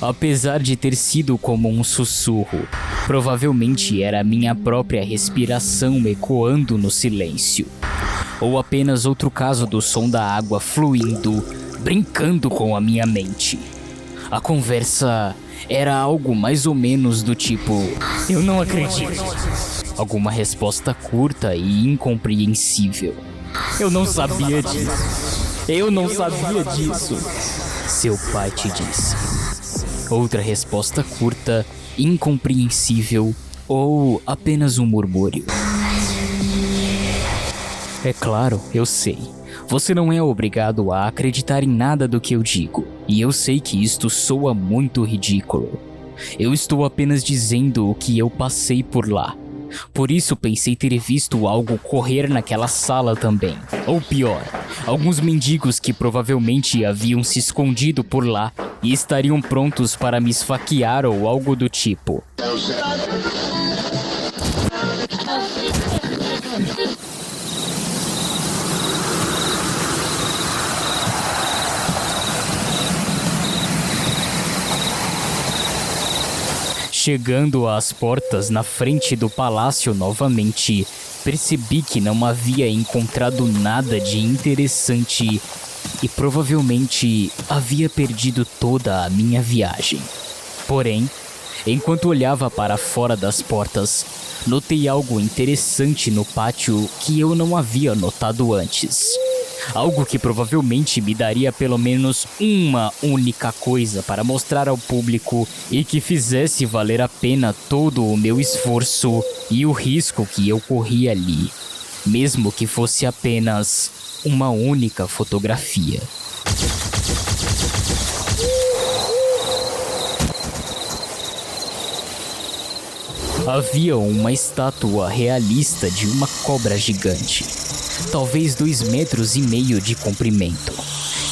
Apesar de ter sido como um sussurro, provavelmente era a minha própria respiração ecoando no silêncio. Ou apenas outro caso do som da água fluindo, brincando com a minha mente. A conversa era algo mais ou menos do tipo: "Eu não acredito." Alguma resposta curta e incompreensível. "Eu não sabia disso. Eu não sabia disso." Seu pai te disse. Outra resposta curta, incompreensível ou apenas um murmúrio. É claro, eu sei. Você não é obrigado a acreditar em nada do que eu digo. E eu sei que isto soa muito ridículo. Eu estou apenas dizendo o que eu passei por lá. Por isso pensei ter visto algo correr naquela sala também. Ou pior, alguns mendigos que provavelmente haviam se escondido por lá e estariam prontos para me esfaquear ou algo do tipo. Chegando às portas na frente do palácio novamente, percebi que não havia encontrado nada de interessante e provavelmente havia perdido toda a minha viagem. Porém, enquanto olhava para fora das portas, notei algo interessante no pátio que eu não havia notado antes. Algo que provavelmente me daria pelo menos uma única coisa para mostrar ao público e que fizesse valer a pena todo o meu esforço e o risco que eu corri ali, mesmo que fosse apenas uma única fotografia. Havia uma estátua realista de uma cobra gigante, talvez 2,5 metros de comprimento,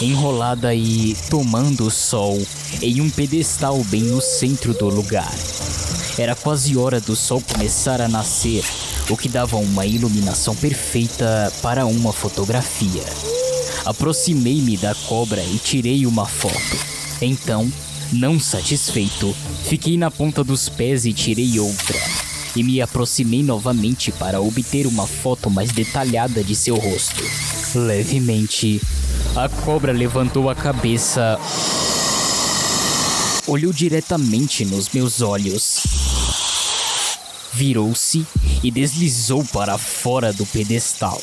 enrolada e tomando sol em um pedestal bem no centro do lugar. Era quase hora do sol começar a nascer, o que dava uma iluminação perfeita para uma fotografia. Aproximei-me da cobra e tirei uma foto. Então, não satisfeito, fiquei na ponta dos pés e tirei outra. E me aproximei novamente para obter uma foto mais detalhada de seu rosto. Levemente, a cobra levantou a cabeça, olhou diretamente nos meus olhos, virou-se e deslizou para fora do pedestal,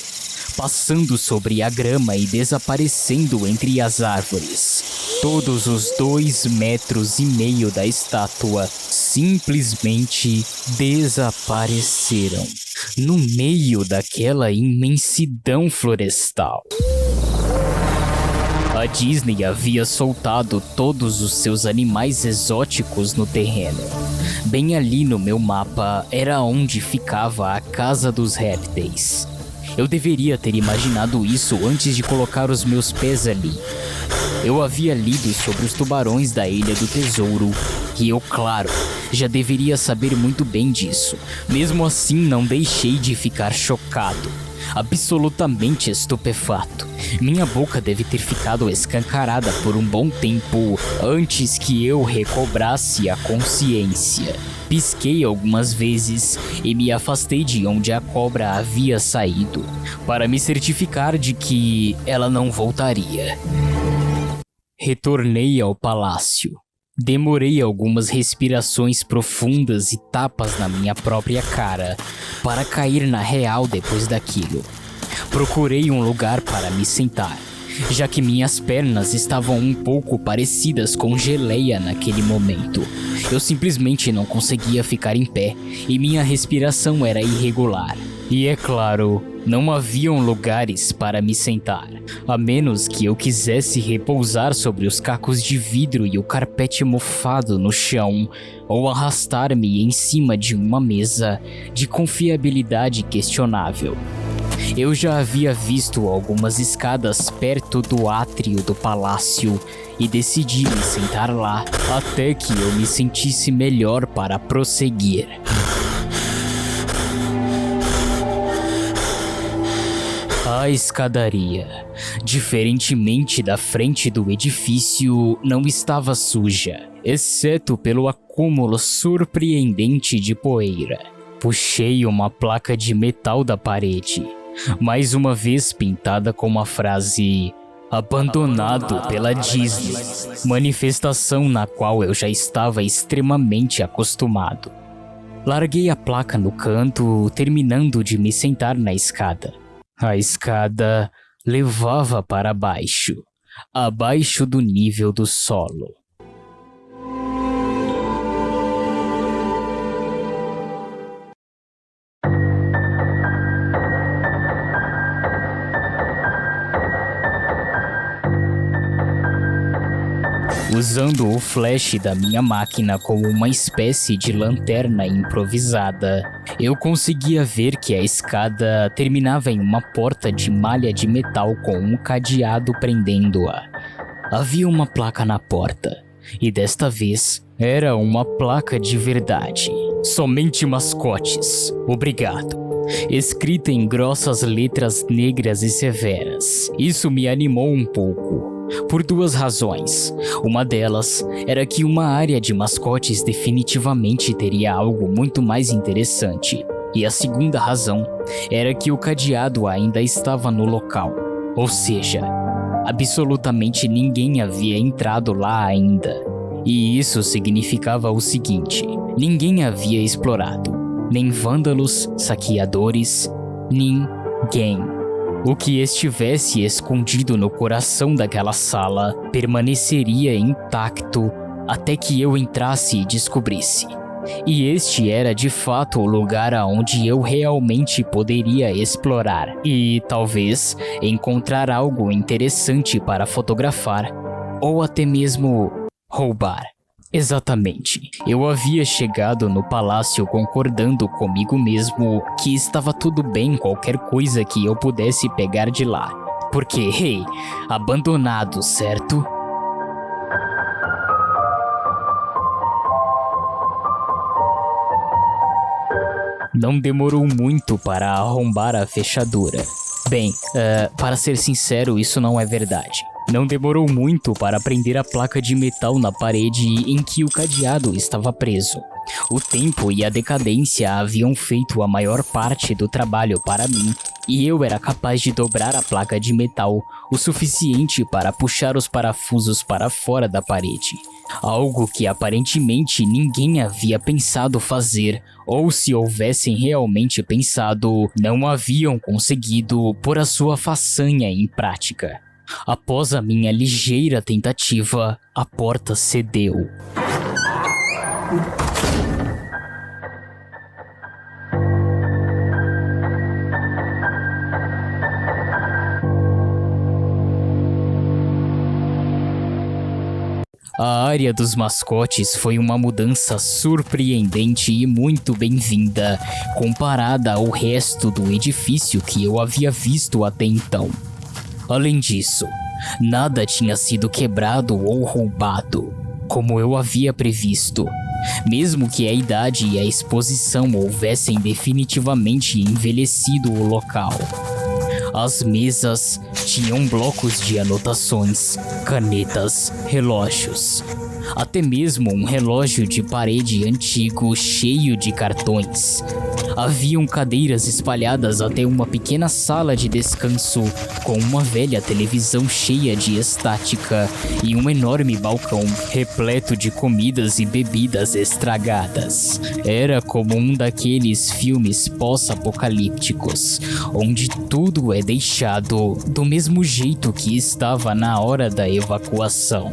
passando sobre a grama e desaparecendo entre as árvores. Todos os 2,5 metros da estátua simplesmente desapareceram no meio daquela imensidão florestal. A Disney havia soltado todos os seus animais exóticos no terreno. Bem ali no meu mapa era onde ficava a Casa dos Répteis. Eu deveria ter imaginado isso antes de colocar os meus pés ali. Eu havia lido sobre os tubarões da Ilha do Tesouro e eu, claro, já deveria saber muito bem disso. Mesmo assim, não deixei de ficar chocado, absolutamente estupefato. Minha boca deve ter ficado escancarada por um bom tempo antes que eu recobrasse a consciência. Pisquei algumas vezes e me afastei de onde a cobra havia saído, para me certificar de que ela não voltaria. Retornei ao palácio. Demorei algumas respirações profundas e tapas na minha própria cara para cair na real depois daquilo. Procurei um lugar para me sentar, já que minhas pernas estavam um pouco parecidas com geleia naquele momento. Eu simplesmente não conseguia ficar em pé e minha respiração era irregular. E é claro, não haviam lugares para me sentar, a menos que eu quisesse repousar sobre os cacos de vidro e o carpete mofado no chão, ou arrastar-me em cima de uma mesa de confiabilidade questionável. Eu já havia visto algumas escadas perto do átrio do palácio e decidi me sentar lá até que eu me sentisse melhor para prosseguir. A escadaria, diferentemente da frente do edifício, não estava suja, exceto pelo acúmulo surpreendente de poeira. Puxei uma placa de metal da parede, mais uma vez pintada com a frase "Abandonado pela Disney", manifestação na qual eu já estava extremamente acostumado. Larguei a placa no canto, terminando de me sentar na escada. A escada levava para baixo, abaixo do nível do solo. Usando o flash da minha máquina como uma espécie de lanterna improvisada, eu conseguia ver que a escada terminava em uma porta de malha de metal com um cadeado prendendo-a. Havia uma placa na porta, e desta vez era uma placa de verdade. Somente mascotes, obrigado. Escrita em grossas letras negras e severas. Isso me animou um pouco. Por duas razões. Uma delas era que uma área de mascotes definitivamente teria algo muito mais interessante. E a segunda razão era que o cadeado ainda estava no local. Ou seja, absolutamente ninguém havia entrado lá ainda. E isso significava o seguinte: ninguém havia explorado. Nem vândalos, saqueadores, ninguém. O que estivesse escondido no coração daquela sala permaneceria intacto até que eu entrasse e descobrisse. E este era de fato o lugar aonde eu realmente poderia explorar e talvez encontrar algo interessante para fotografar ou até mesmo roubar. Exatamente. Eu havia chegado no palácio concordando comigo mesmo que estava tudo bem qualquer coisa que eu pudesse pegar de lá. Porque, hey, abandonado, certo? Não demorou muito para arrombar a fechadura. Bem, para ser sincero, isso não é verdade. Não demorou muito para prender a placa de metal na parede em que o cadeado estava preso. O tempo e a decadência haviam feito a maior parte do trabalho para mim, e eu era capaz de dobrar a placa de metal o suficiente para puxar os parafusos para fora da parede. Algo que aparentemente ninguém havia pensado fazer, ou se houvessem realmente pensado, não haviam conseguido pôr a sua façanha em prática. Após a minha ligeira tentativa, a porta cedeu. A área dos mascotes foi uma mudança surpreendente e muito bem-vinda, comparada ao resto do edifício que eu havia visto até então. Além disso, nada tinha sido quebrado ou roubado, como eu havia previsto, mesmo que a idade e a exposição houvessem definitivamente envelhecido o local. As mesas tinham blocos de anotações, canetas, relógios. Até mesmo um relógio de parede antigo cheio de cartões. Haviam cadeiras espalhadas até uma pequena sala de descanso com uma velha televisão cheia de estática e um enorme balcão repleto de comidas e bebidas estragadas. Era como um daqueles filmes pós-apocalípticos, onde tudo é deixado do mesmo jeito que estava na hora da evacuação.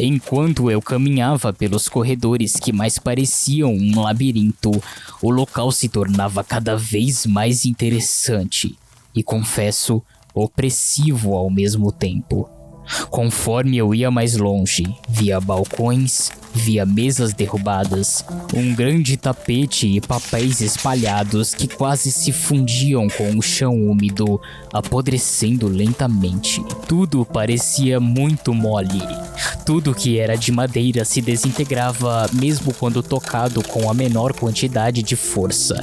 Enquanto eu caminhava pelos corredores que mais pareciam um labirinto, o local se tornava cada vez mais interessante e, confesso, opressivo ao mesmo tempo. Conforme eu ia mais longe, via balcões, via mesas derrubadas, um grande tapete e papéis espalhados que quase se fundiam com o chão úmido, apodrecendo lentamente. Tudo parecia muito mole. Tudo que era de madeira se desintegrava mesmo quando tocado com a menor quantidade de força.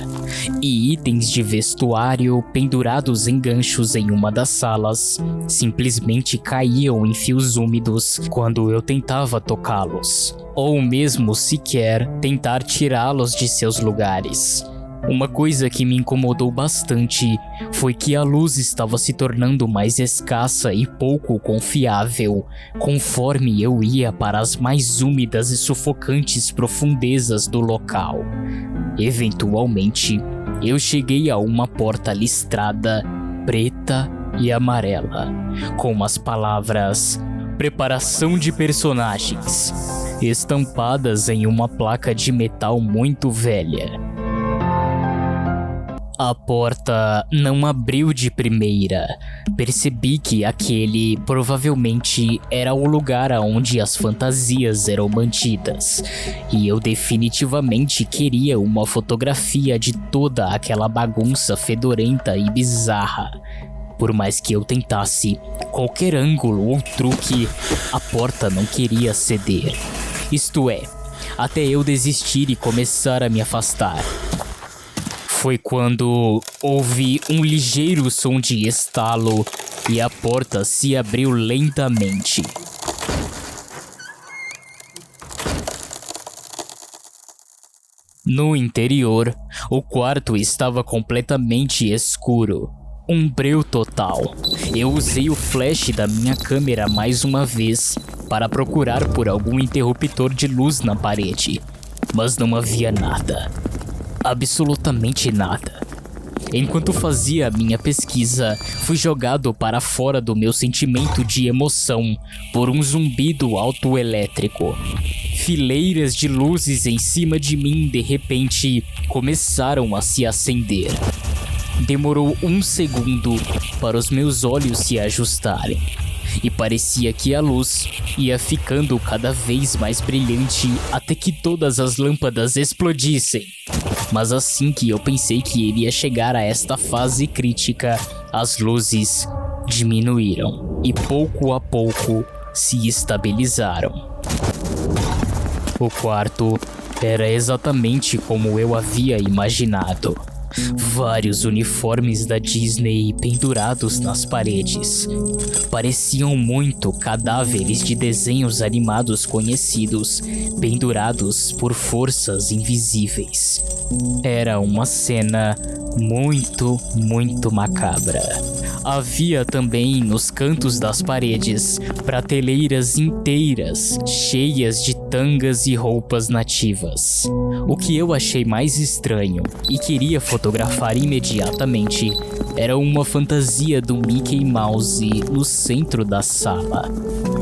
E itens de vestuário pendurados em ganchos em uma das salas simplesmente caíam em fios úmidos quando eu tentava tocá-los, ou mesmo sequer tentar tirá-los de seus lugares. Uma coisa que me incomodou bastante foi que a luz estava se tornando mais escassa e pouco confiável conforme eu ia para as mais úmidas e sufocantes profundezas do local. Eventualmente, eu cheguei a uma porta listrada, preta e amarela, com as palavras "Preparação de personagens" estampadas em uma placa de metal muito velha. A porta não abriu de primeira. Percebi que aquele provavelmente era o lugar onde as fantasias eram mantidas, e eu definitivamente queria uma fotografia de toda aquela bagunça fedorenta e bizarra. Por mais que eu tentasse qualquer ângulo ou truque, a porta não queria ceder. Isto é, até eu desistir e começar a me afastar. Foi quando ouvi um ligeiro som de estalo e a porta se abriu lentamente. No interior, o quarto estava completamente escuro. Um breu total. Eu usei o flash da minha câmera mais uma vez para procurar por algum interruptor de luz na parede, mas não havia nada. Absolutamente nada. Enquanto fazia a minha pesquisa, fui jogado para fora do meu sentimento de emoção por um zumbido autoelétrico. Fileiras de luzes em cima de mim de repente começaram a se acender. Demorou 1 segundo para os meus olhos se ajustarem, e parecia que a luz ia ficando cada vez mais brilhante até que todas as lâmpadas explodissem. Mas assim que eu pensei que iria chegar a esta fase crítica, as luzes diminuíram e pouco a pouco se estabilizaram. O quarto era exatamente como eu havia imaginado. Vários uniformes da Disney pendurados nas paredes. Pareciam muito cadáveres de desenhos animados conhecidos, pendurados por forças invisíveis. Era uma cena muito macabra. Havia também nos cantos das paredes prateleiras inteiras cheias de tangas e roupas nativas. O que eu achei mais estranho e queria fotografar imediatamente era uma fantasia do Mickey Mouse no centro da sala.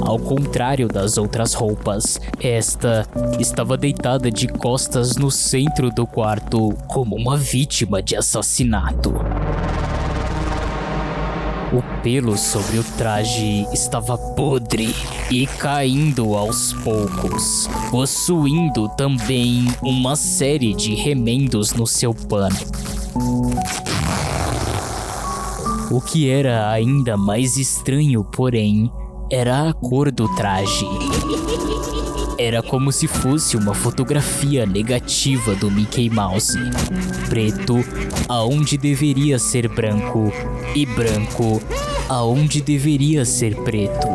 Ao contrário das outras roupas, esta estava deitada de costas no centro do quarto como uma vítima de assassinato. O pelo sobre o traje estava podre e caindo aos poucos, possuindo também uma série de remendos no seu pano. O que era ainda mais estranho, porém, era a cor do traje. Era como se fosse uma fotografia negativa do Mickey Mouse. Preto aonde deveria ser branco e branco aonde deveria ser preto.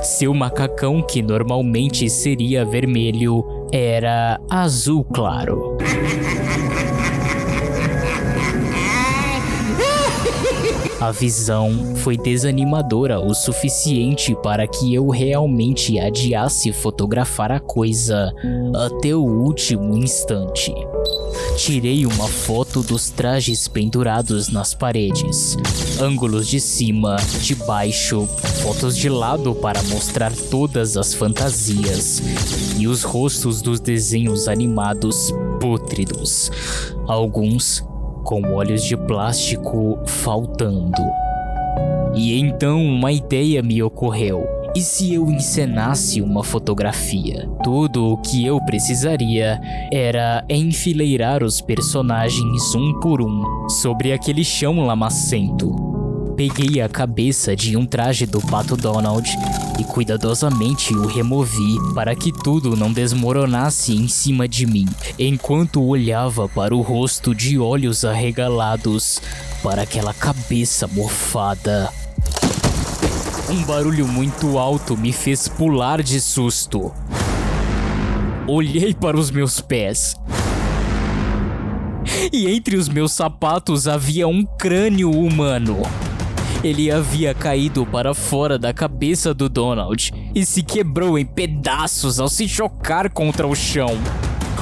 Seu macacão, que normalmente seria vermelho, era azul claro. A visão foi desanimadora o suficiente para que eu realmente adiasse fotografar a coisa até o último instante. Tirei uma foto dos trajes pendurados nas paredes, ângulos de cima, de baixo, fotos de lado para mostrar todas as fantasias e os rostos dos desenhos animados pútridos, alguns com olhos de plástico faltando. E então uma ideia me ocorreu. E se eu encenasse uma fotografia? Tudo o que eu precisaria era enfileirar os personagens um por um sobre aquele chão lamacento. Peguei a cabeça de um traje do Pato Donald e cuidadosamente o removi para que tudo não desmoronasse em cima de mim, enquanto olhava para o rosto de olhos arregalados para aquela cabeça mofada. Um barulho muito alto me fez pular de susto. Olhei para os meus pés. E entre os meus sapatos havia um crânio humano. Ele havia caído para fora da cabeça do Donald e se quebrou em pedaços ao se chocar contra o chão.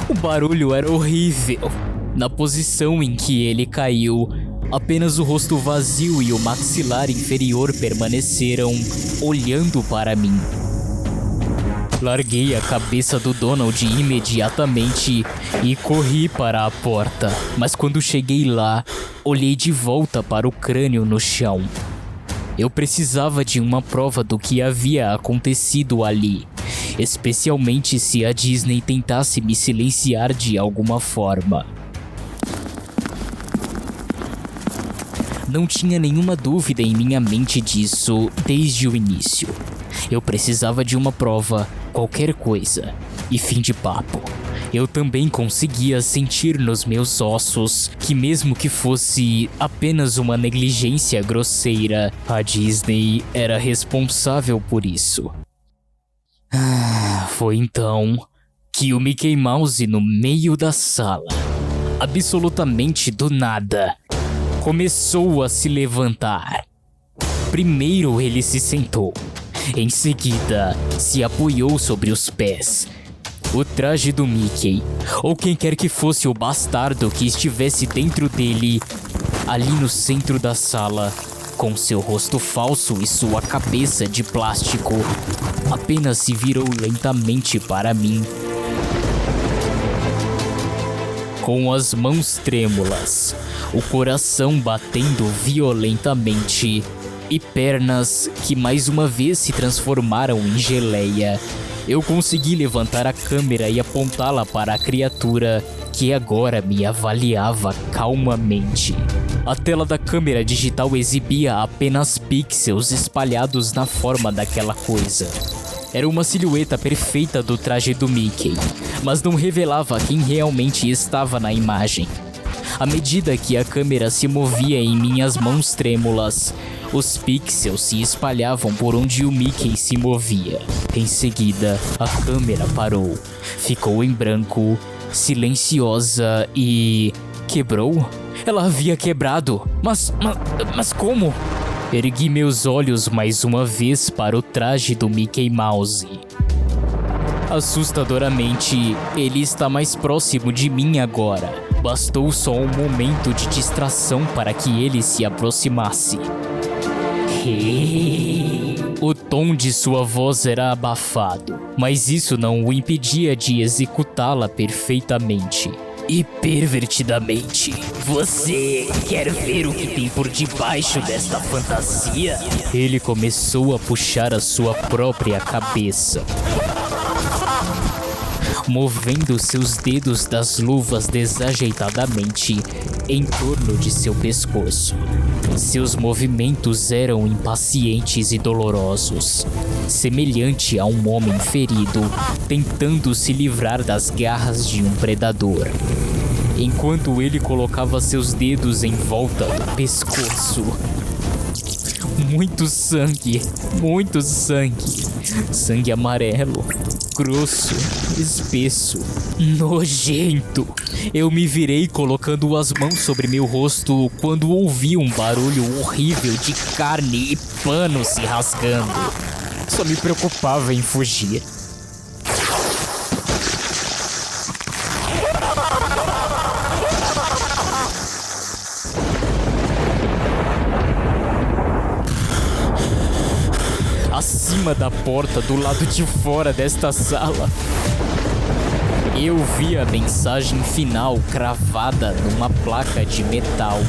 O barulho era horrível. Na posição em que ele caiu, apenas o rosto vazio e o maxilar inferior permaneceram olhando para mim. Larguei a cabeça do Donald imediatamente e corri para a porta. Mas quando cheguei lá, olhei de volta para o crânio no chão. Eu precisava de uma prova do que havia acontecido ali, especialmente se a Disney tentasse me silenciar de alguma forma. Não tinha nenhuma dúvida em minha mente disso desde o início. Eu precisava de uma prova, qualquer coisa, e fim de papo. Eu também conseguia sentir nos meus ossos que, mesmo que fosse apenas uma negligência grosseira, a Disney era responsável por isso. Foi então que o Mickey Mouse, no meio da sala, absolutamente do nada, começou a se levantar. Primeiro ele se sentou, em seguida se apoiou sobre os pés. O traje do Mickey, ou quem quer que fosse o bastardo que estivesse dentro dele, ali no centro da sala, com seu rosto falso e sua cabeça de plástico, apenas se virou lentamente para mim. Com as mãos trêmulas, o coração batendo violentamente e pernas que mais uma vez se transformaram em geleia, eu consegui levantar a câmera e apontá-la para a criatura que agora me avaliava calmamente. A tela da câmera digital exibia apenas pixels espalhados na forma daquela coisa. Era uma silhueta perfeita do traje do Mickey, mas não revelava quem realmente estava na imagem. À medida que a câmera se movia em minhas mãos trêmulas, os pixels se espalhavam por onde o Mickey se movia. Em seguida, a câmera parou, ficou em branco, silenciosa e... quebrou? Ela havia quebrado. Mas como? Ergui meus olhos mais uma vez para o traje do Mickey Mouse. Assustadoramente, ele está mais próximo de mim agora. Bastou só um momento de distração para que ele se aproximasse. O tom de sua voz era abafado, mas isso não o impedia de executá-la perfeitamente e pervertidamente. Você quer ver o que tem por debaixo desta fantasia? Ele começou a puxar a sua própria cabeça, movendo seus dedos das luvas desajeitadamente em torno de seu pescoço. Seus movimentos eram impacientes e dolorosos, semelhante a um homem ferido tentando se livrar das garras de um predador. Enquanto ele colocava seus dedos em volta do pescoço, muito sangue, sangue amarelo, grosso, espesso, nojento. Eu me virei colocando as mãos sobre meu rosto quando ouvi um barulho horrível de carne e pano se rasgando. Só me preocupava em fugir. Acima da porta do lado de fora desta sala, eu vi a mensagem final cravada numa placa de metal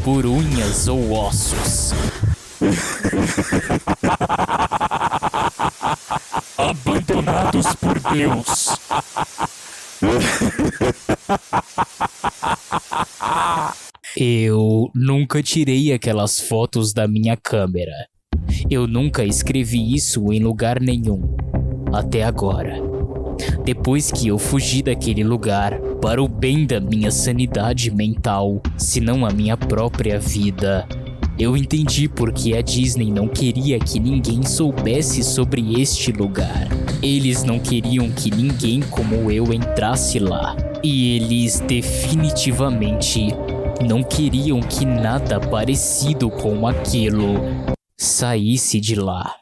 por unhas ou ossos. Abandonados por Deus. Eu nunca tirei aquelas fotos da minha câmera. Eu nunca escrevi isso em lugar nenhum, até agora. Depois que eu fugi daquele lugar, para o bem da minha sanidade mental, se não a minha própria vida, eu entendi por que a Disney não queria que ninguém soubesse sobre este lugar. Eles não queriam que ninguém como eu entrasse lá. E eles definitivamente não queriam que nada parecido com aquilo saísse de lá.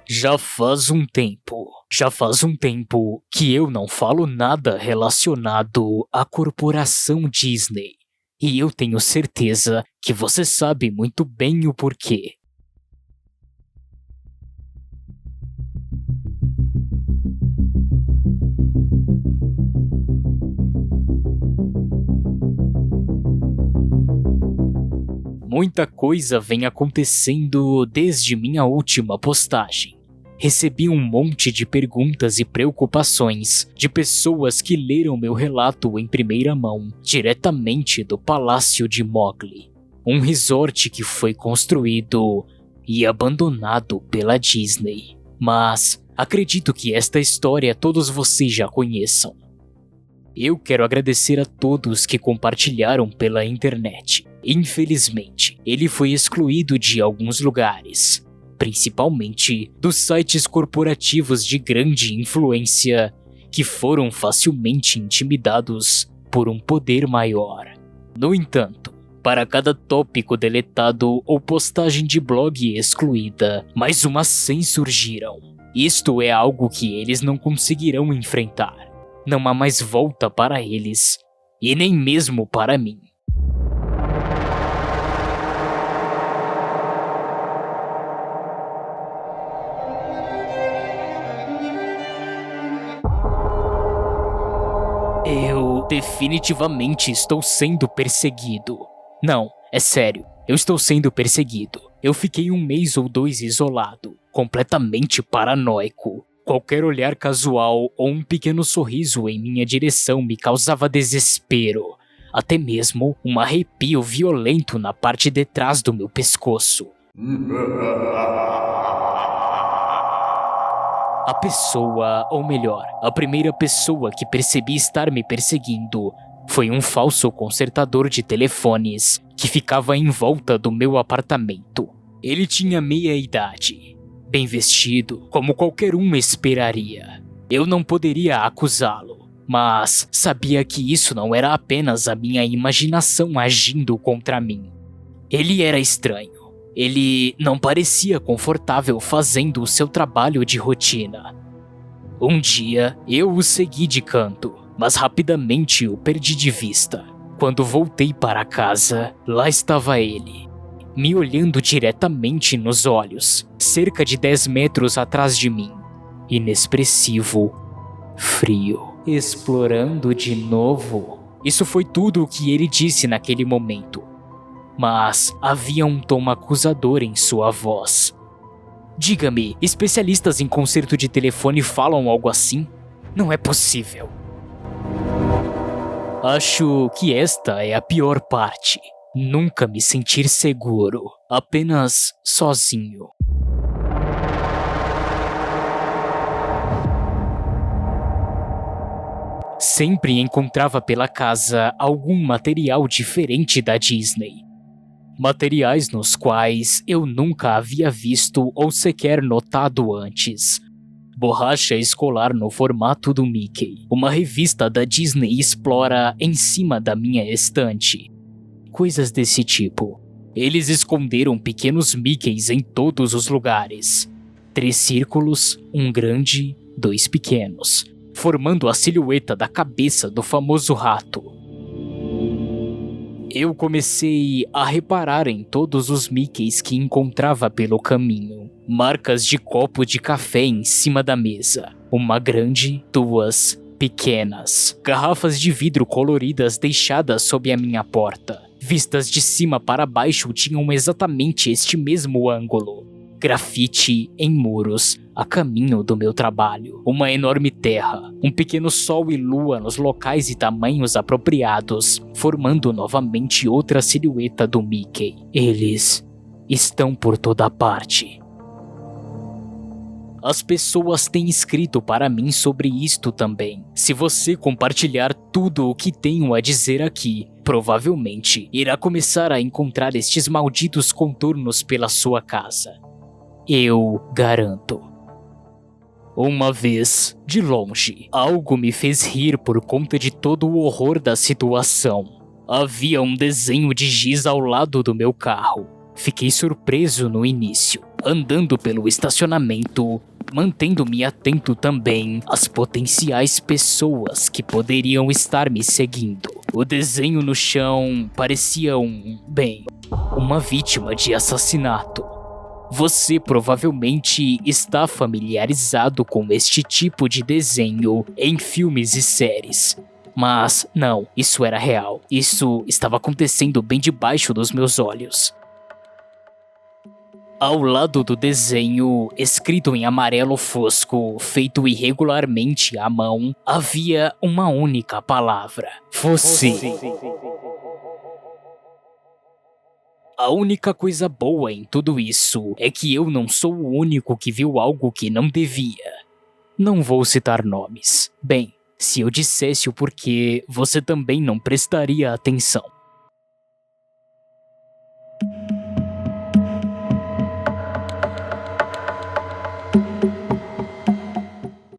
Já faz um tempo que eu não falo nada relacionado à corporação Disney. E eu tenho certeza que você sabe muito bem o porquê. Muita coisa vem acontecendo desde minha última postagem. Recebi um monte de perguntas e preocupações de pessoas que leram meu relato em primeira mão, diretamente do Palácio de Mowgli, um resort que foi construído e abandonado pela Disney. Mas acredito que esta história todos vocês já conheçam. Eu quero agradecer a todos que compartilharam pela internet. Infelizmente, ele foi excluído de alguns lugares, principalmente dos sites corporativos de grande influência que foram facilmente intimidados por um poder maior. No entanto, para cada tópico deletado ou postagem de blog excluída, mais umas 100 surgiram. Isto é algo que eles não conseguirão enfrentar. Não há mais volta para eles, e nem mesmo para mim. Eu definitivamente estou sendo perseguido. Não, é sério, eu estou sendo perseguido. Eu fiquei 1 mês ou 2 isolado, completamente paranoico. Qualquer olhar casual ou um pequeno sorriso em minha direção me causava desespero. Até mesmo um arrepio violento na parte de trás do meu pescoço. A pessoa, ou melhor, a primeira pessoa que percebi estar me perseguindo foi um falso consertador de telefones que ficava em volta do meu apartamento. Ele tinha meia idade, bem vestido, como qualquer um esperaria. Eu não poderia acusá-lo, mas sabia que isso não era apenas a minha imaginação agindo contra mim. Ele era estranho. Ele não parecia confortável fazendo o seu trabalho de rotina. Um dia, eu o segui de canto, mas rapidamente o perdi de vista. Quando voltei para casa, lá estava ele, me olhando diretamente nos olhos, cerca de 10 metros atrás de mim. Inexpressivo, frio, explorando de novo. Isso foi tudo o que ele disse naquele momento. Mas havia um tom acusador em sua voz. Diga-me, especialistas em conserto de telefone falam algo assim? Não é possível. Acho que esta é a pior parte. Nunca me sentir seguro, apenas sozinho. Sempre encontrava pela casa algum material diferente da Disney. Materiais nos quais eu nunca havia visto ou sequer notado antes. Borracha escolar no formato do Mickey. Uma revista da Disney Explora em cima da minha estante. Coisas desse tipo. Eles esconderam pequenos Mickeys em todos os lugares. 3 círculos, um grande, 2 pequenos, formando a silhueta da cabeça do famoso rato. Eu comecei a reparar em todos os Mickeys que encontrava pelo caminho. Marcas de copo de café em cima da mesa. Uma grande, 2 pequenas. Garrafas de vidro coloridas deixadas sob a minha porta. Vistas de cima para baixo tinham exatamente este mesmo ângulo. Grafite em muros, a caminho do meu trabalho. Uma enorme terra, um pequeno sol e lua nos locais e tamanhos apropriados, formando novamente outra silhueta do Mickey. Eles estão por toda parte. As pessoas têm escrito para mim sobre isto também. Se você compartilhar tudo o que tenho a dizer aqui, provavelmente irá começar a encontrar estes malditos contornos pela sua casa. Eu garanto. Uma vez, de longe, algo me fez rir por conta de todo o horror da situação. Havia um desenho de giz ao lado do meu carro. Fiquei surpreso no início, andando pelo estacionamento, mantendo-me atento também às potenciais pessoas que poderiam estar me seguindo. O desenho no chão parecia uma vítima de assassinato. Você provavelmente está familiarizado com este tipo de desenho em filmes e séries. Mas não, isso era real. Isso estava acontecendo bem debaixo dos meus olhos. Ao lado do desenho, escrito em amarelo fosco, feito irregularmente à mão, havia uma única palavra: você. A única coisa boa em tudo isso é que eu não sou o único que viu algo que não devia. Não vou citar nomes. Bem, se eu dissesse o porquê, você também não prestaria atenção.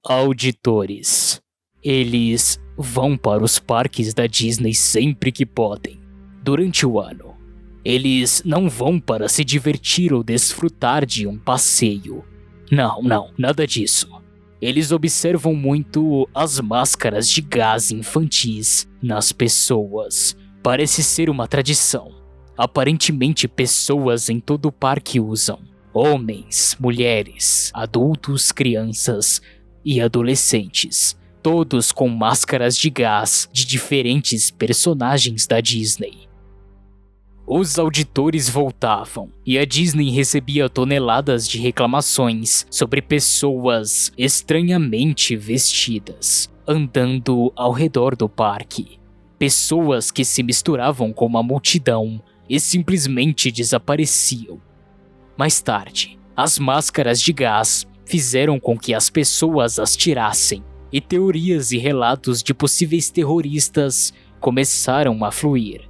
Auditores. Eles vão para os parques da Disney sempre que podem, durante o ano. Eles não vão para se divertir ou desfrutar de um passeio. Não, nada disso. Eles observam muito as máscaras de gás infantis nas pessoas. Parece ser uma tradição. Aparentemente, pessoas em todo o parque usam. Homens, mulheres, adultos, crianças e adolescentes. Todos com máscaras de gás de diferentes personagens da Disney. Os auditores voltavam, e a Disney recebia toneladas de reclamações sobre pessoas estranhamente vestidas, andando ao redor do parque. Pessoas que se misturavam com a multidão e simplesmente desapareciam. Mais tarde, as máscaras de gás fizeram com que as pessoas as tirassem, e teorias e relatos de possíveis terroristas começaram a fluir.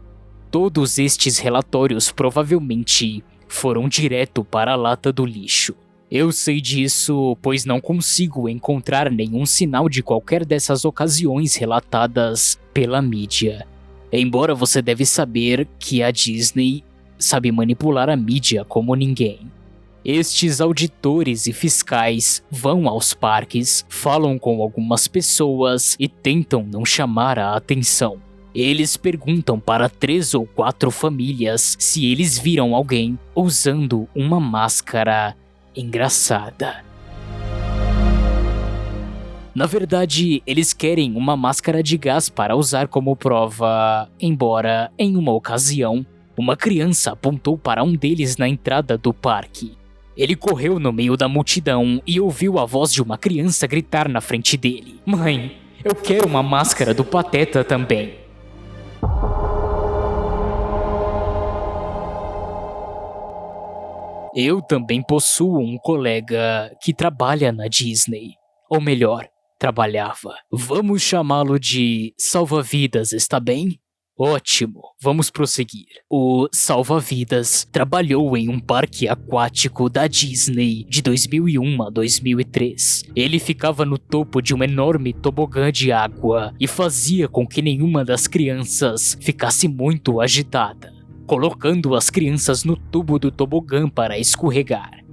Todos estes relatórios provavelmente foram direto para a lata do lixo. Eu sei disso, pois não consigo encontrar nenhum sinal de qualquer dessas ocasiões relatadas pela mídia. Embora você deve saber que a Disney sabe manipular a mídia como ninguém. Estes auditores e fiscais vão aos parques, falam com algumas pessoas e tentam não chamar a atenção. Eles perguntam para 3 ou 4 famílias se eles viram alguém usando uma máscara engraçada. Na verdade, eles querem uma máscara de gás para usar como prova, embora, em uma ocasião, uma criança apontou para um deles na entrada do parque. Ele correu no meio da multidão e ouviu a voz de uma criança gritar na frente dele: "Mãe, eu quero uma máscara do Pateta também." Eu também possuo um colega que trabalha na Disney. Ou melhor, trabalhava. Vamos chamá-lo de salva-vidas, está bem? Ótimo, vamos prosseguir. O salva-vidas trabalhou em um parque aquático da Disney de 2001 a 2003. Ele ficava no topo de um enorme tobogã de água e fazia com que nenhuma das crianças ficasse muito agitada, colocando as crianças no tubo do tobogã para escorregar.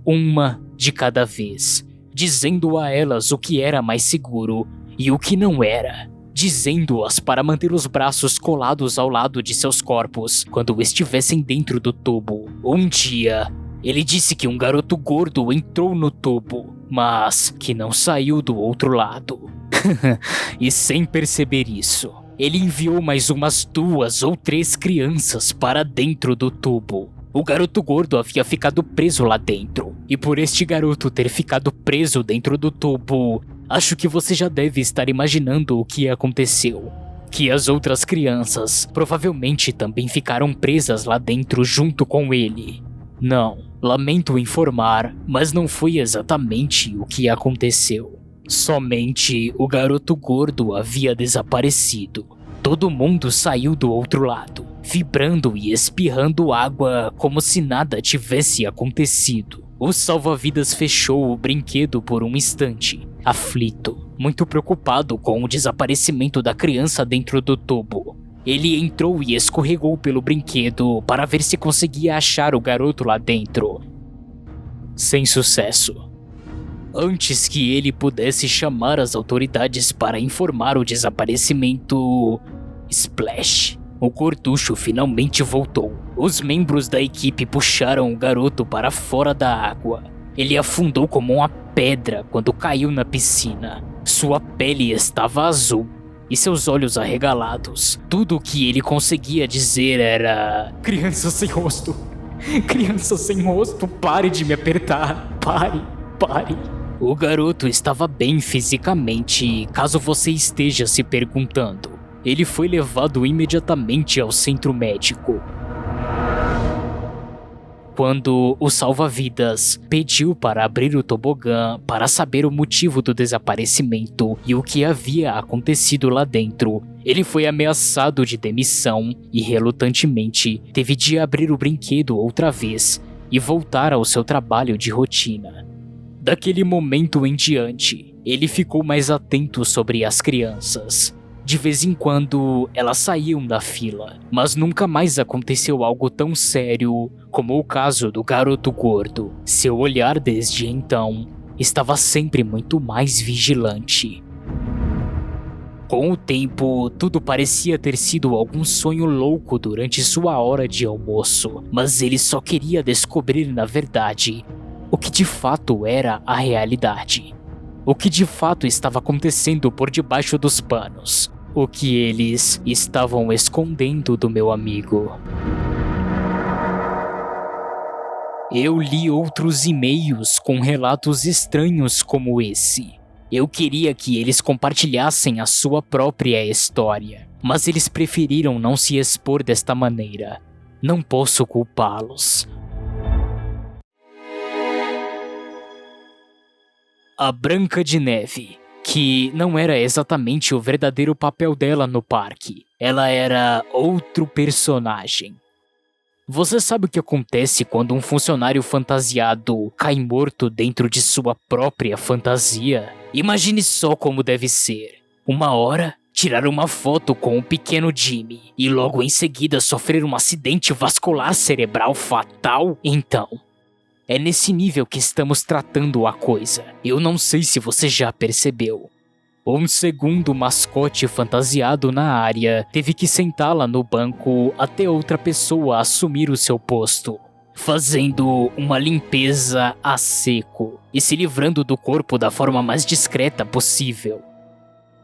Uma de cada vez, dizendo a elas o que era mais seguro e o que não era, dizendo-as para manter os braços colados ao lado de seus corpos quando estivessem dentro do tubo. Um dia, ele disse que um garoto gordo entrou no tubo, mas que não saiu do outro lado. E sem perceber isso, ele enviou mais umas 2 ou 3 crianças para dentro do tubo. O garoto gordo havia ficado preso lá dentro, e por este garoto ter ficado preso dentro do tubo, acho que você já deve estar imaginando o que aconteceu. Que as outras crianças provavelmente também ficaram presas lá dentro junto com ele. Não, lamento informar, mas não foi exatamente o que aconteceu. Somente o garoto gordo havia desaparecido. Todo mundo saiu do outro lado, vibrando e espirrando água como se nada tivesse acontecido. O salva-vidas fechou o brinquedo por um instante, aflito, muito preocupado com o desaparecimento da criança dentro do tubo. Ele entrou e escorregou pelo brinquedo para ver se conseguia achar o garoto lá dentro. sem sucesso. Antes que ele pudesse chamar as autoridades para informar o desaparecimento Splash, o Gorducho finalmente voltou. Os membros da equipe puxaram o garoto para fora da água. Ele afundou como uma pedra quando caiu na piscina. Sua pele estava azul e seus olhos arregalados. Tudo o que ele conseguia dizer era: criança sem rosto, criança sem rosto, pare de me apertar, pare. O garoto estava bem fisicamente, caso você esteja se perguntando. Ele foi levado imediatamente ao centro médico. Quando o salva-vidas pediu para abrir o tobogã para saber o motivo do desaparecimento e o que havia acontecido lá dentro, ele foi ameaçado de demissão e, relutantemente, teve de abrir o brinquedo outra vez e voltar ao seu trabalho de rotina. Daquele momento em diante, ele ficou mais atento sobre as crianças. De vez em quando, elas saíam da fila, mas nunca mais aconteceu algo tão sério como o caso do garoto gordo. Seu olhar desde então estava sempre muito mais vigilante. Com o tempo, tudo parecia ter sido algum sonho louco durante sua hora de almoço, mas ele só queria descobrir, na verdade, o que de fato era a realidade. O que de fato estava acontecendo por debaixo dos panos. O que eles estavam escondendo do meu amigo. Eu li outros e-mails com relatos estranhos como esse. Eu queria que eles compartilhassem a sua própria história, mas eles preferiram não se expor desta maneira. Não posso culpá-los. A Branca de Neve, que não era exatamente o verdadeiro papel dela no parque. Ela era outro personagem. Você sabe o que acontece quando um funcionário fantasiado cai morto dentro de sua própria fantasia? Imagine só como deve ser. Uma hora, tirar uma foto com o pequeno Jimmy e logo em seguida sofrer um acidente vascular cerebral fatal? Então, é nesse nível que estamos tratando a coisa. Eu não sei se você já percebeu. Um segundo mascote fantasiado na área teve que sentá-la no banco até outra pessoa assumir o seu posto, fazendo uma limpeza a seco e se livrando do corpo da forma mais discreta possível.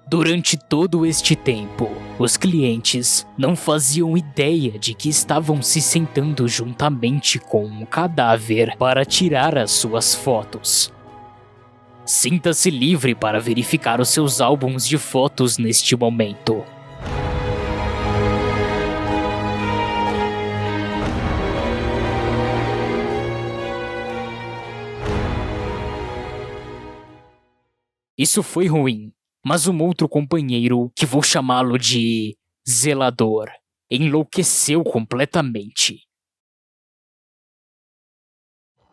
Durante todo este tempo, os clientes não faziam ideia de que estavam se sentando juntamente com um cadáver para tirar as suas fotos. Sinta-se livre para verificar os seus álbuns de fotos neste momento. Isso foi ruim. Mas um outro companheiro, que vou chamá-lo de zelador, enlouqueceu completamente.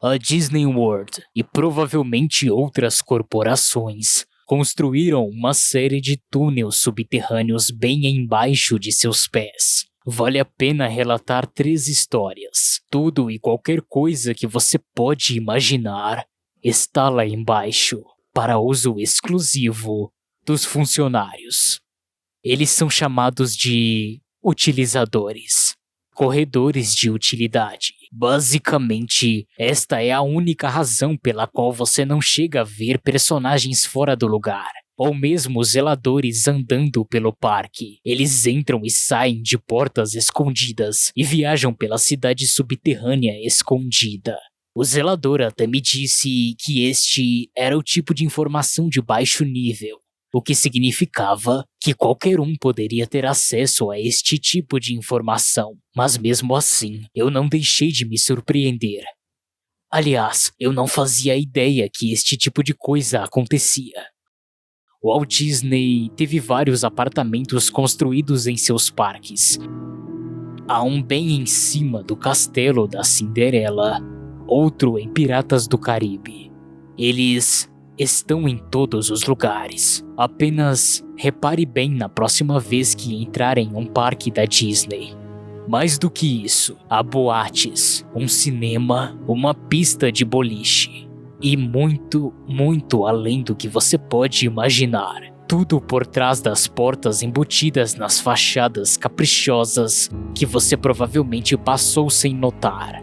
A Disney World e provavelmente outras corporações construíram uma série de túneis subterrâneos bem embaixo de seus pés. Vale a pena relatar 3 histórias. Tudo e qualquer coisa que você pode imaginar está lá embaixo, para uso exclusivo dos funcionários. Eles são chamados de utilizadores, corredores de utilidade. Basicamente, esta é a única razão pela qual você não chega a ver personagens fora do lugar, ou mesmo zeladores andando pelo parque. Eles entram e saem de portas escondidas e viajam pela cidade subterrânea escondida. O zelador até me disse que este era o tipo de informação de baixo nível, o que significava que qualquer um poderia ter acesso a este tipo de informação, mas mesmo assim, eu não deixei de me surpreender. Aliás, eu não fazia ideia que este tipo de coisa acontecia. O Walt Disney teve vários apartamentos construídos em seus parques. Há um bem em cima do castelo da Cinderela, outro em Piratas do Caribe. Eles estão em todos os lugares. Apenas repare bem na próxima vez que entrar em um parque da Disney. Mais do que isso, há boates, um cinema, uma pista de boliche e muito, muito além do que você pode imaginar. Tudo por trás das portas embutidas nas fachadas caprichosas que você provavelmente passou sem notar.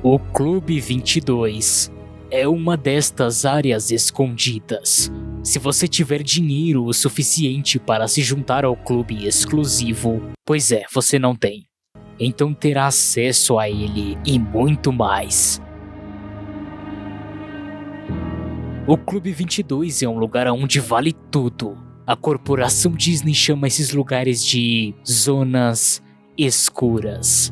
O Clube 22 é uma destas áreas escondidas. Se você tiver dinheiro o suficiente para se juntar ao clube exclusivo, pois é, você não tem. Então terá acesso a ele e muito mais. O Clube 22 é um lugar onde vale tudo. A corporação Disney chama esses lugares de zonas escuras.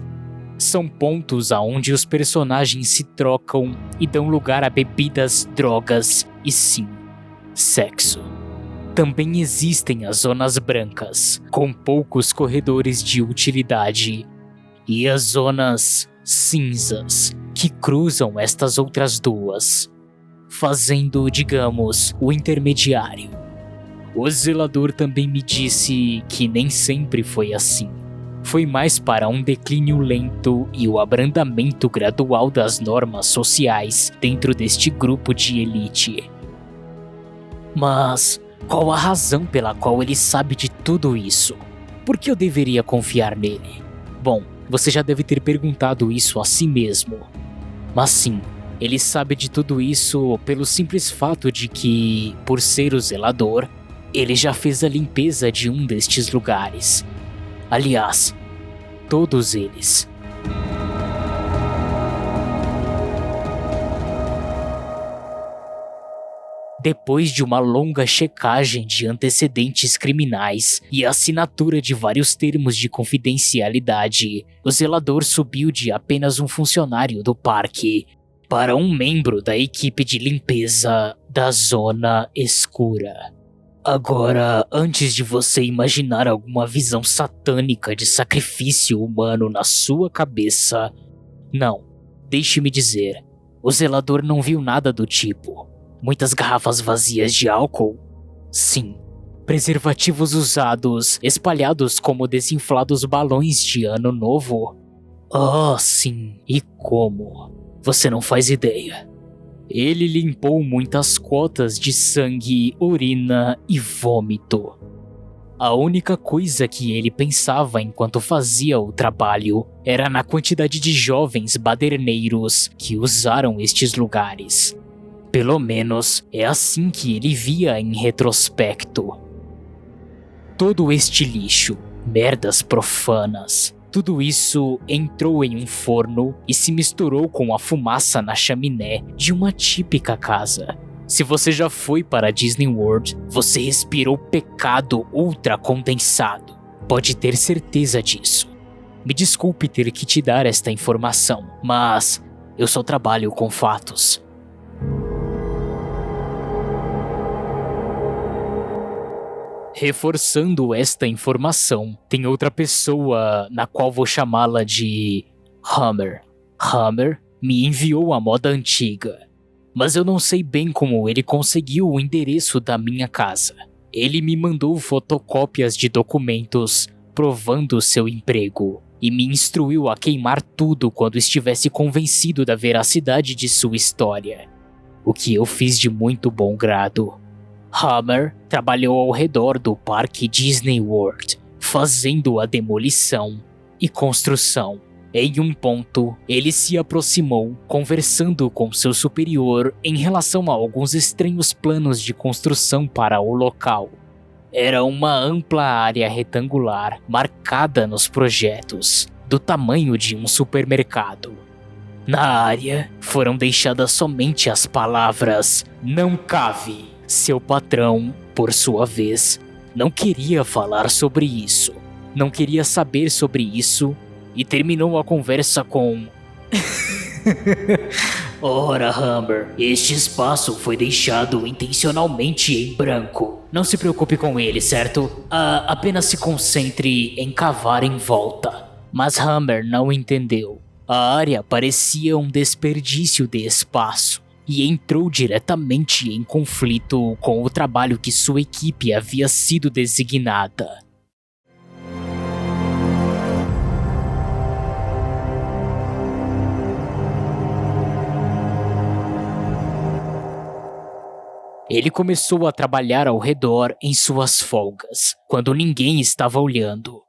São pontos aonde os personagens se trocam e dão lugar a bebidas, drogas e sim, sexo. Também existem as zonas brancas, com poucos corredores de utilidade, e as zonas cinzas, que cruzam estas outras duas, fazendo, digamos, o intermediário. O zelador também me disse que nem sempre foi assim. Foi mais para um declínio lento e o abrandamento gradual das normas sociais dentro deste grupo de elite. Mas qual a razão pela qual ele sabe de tudo isso? Por que eu deveria confiar nele? Bom, você já deve ter perguntado isso a si mesmo. Mas sim, ele sabe de tudo isso pelo simples fato de que, por ser o zelador, ele já fez a limpeza de um destes lugares. Aliás, todos eles. Depois de uma longa checagem de antecedentes criminais e assinatura de vários termos de confidencialidade, o zelador subiu de apenas um funcionário do parque para um membro da equipe de limpeza da Zona Escura. Agora, antes de você imaginar alguma visão satânica de sacrifício humano na sua cabeça, não, deixe-me dizer, o zelador não viu nada do tipo. Muitas garrafas vazias de álcool? Sim. Preservativos usados, espalhados como desinflados balões de ano novo? Oh, sim, e como? Você não faz ideia. Ele limpou muitas cotas de sangue, urina e vômito. A única coisa que ele pensava enquanto fazia o trabalho era na quantidade de jovens baderneiros que usaram estes lugares. Pelo menos é assim que ele via em retrospecto. Todo este lixo, merdas profanas, tudo isso entrou em um forno e se misturou com a fumaça na chaminé de uma típica casa. Se você já foi para Disney World, você respirou pecado ultra condensado. Pode ter certeza disso. Me desculpe ter que te dar esta informação, mas eu só trabalho com fatos. Reforçando esta informação, tem outra pessoa na qual vou chamá-la de Hammer. Hammer me enviou a moda antiga, mas eu não sei bem como ele conseguiu o endereço da minha casa. Ele me mandou fotocópias de documentos provando seu emprego e me instruiu a queimar tudo quando estivesse convencido da veracidade de sua história, o que eu fiz de muito bom grado. Hammer trabalhou ao redor do parque Disney World, fazendo a demolição e construção. Em um ponto, ele se aproximou, conversando com seu superior em relação a alguns estranhos planos de construção para o local. Era uma ampla área retangular, marcada nos projetos, do tamanho de um supermercado. Na área, foram deixadas somente as palavras "não cabe". Seu patrão, por sua vez, não queria falar sobre isso, não queria saber sobre isso e terminou a conversa com... Ora, Hammer, este espaço foi deixado intencionalmente em branco. Não se preocupe com ele, certo? Apenas se concentre em cavar em volta. Mas Hammer não entendeu. A área parecia um desperdício de espaço e entrou diretamente em conflito com o trabalho que sua equipe havia sido designada. Ele começou a trabalhar ao redor em suas folgas, quando ninguém estava olhando,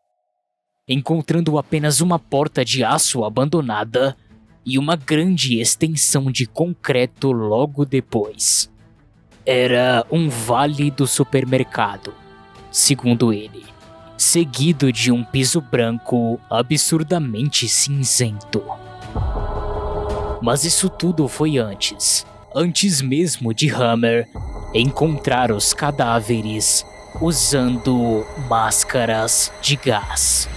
encontrando apenas uma porta de aço abandonada e uma grande extensão de concreto logo depois. Era um vale do supermercado, segundo ele, seguido de um piso branco absurdamente cinzento. Mas isso tudo foi antes mesmo de Hammer encontrar os cadáveres usando máscaras de gás.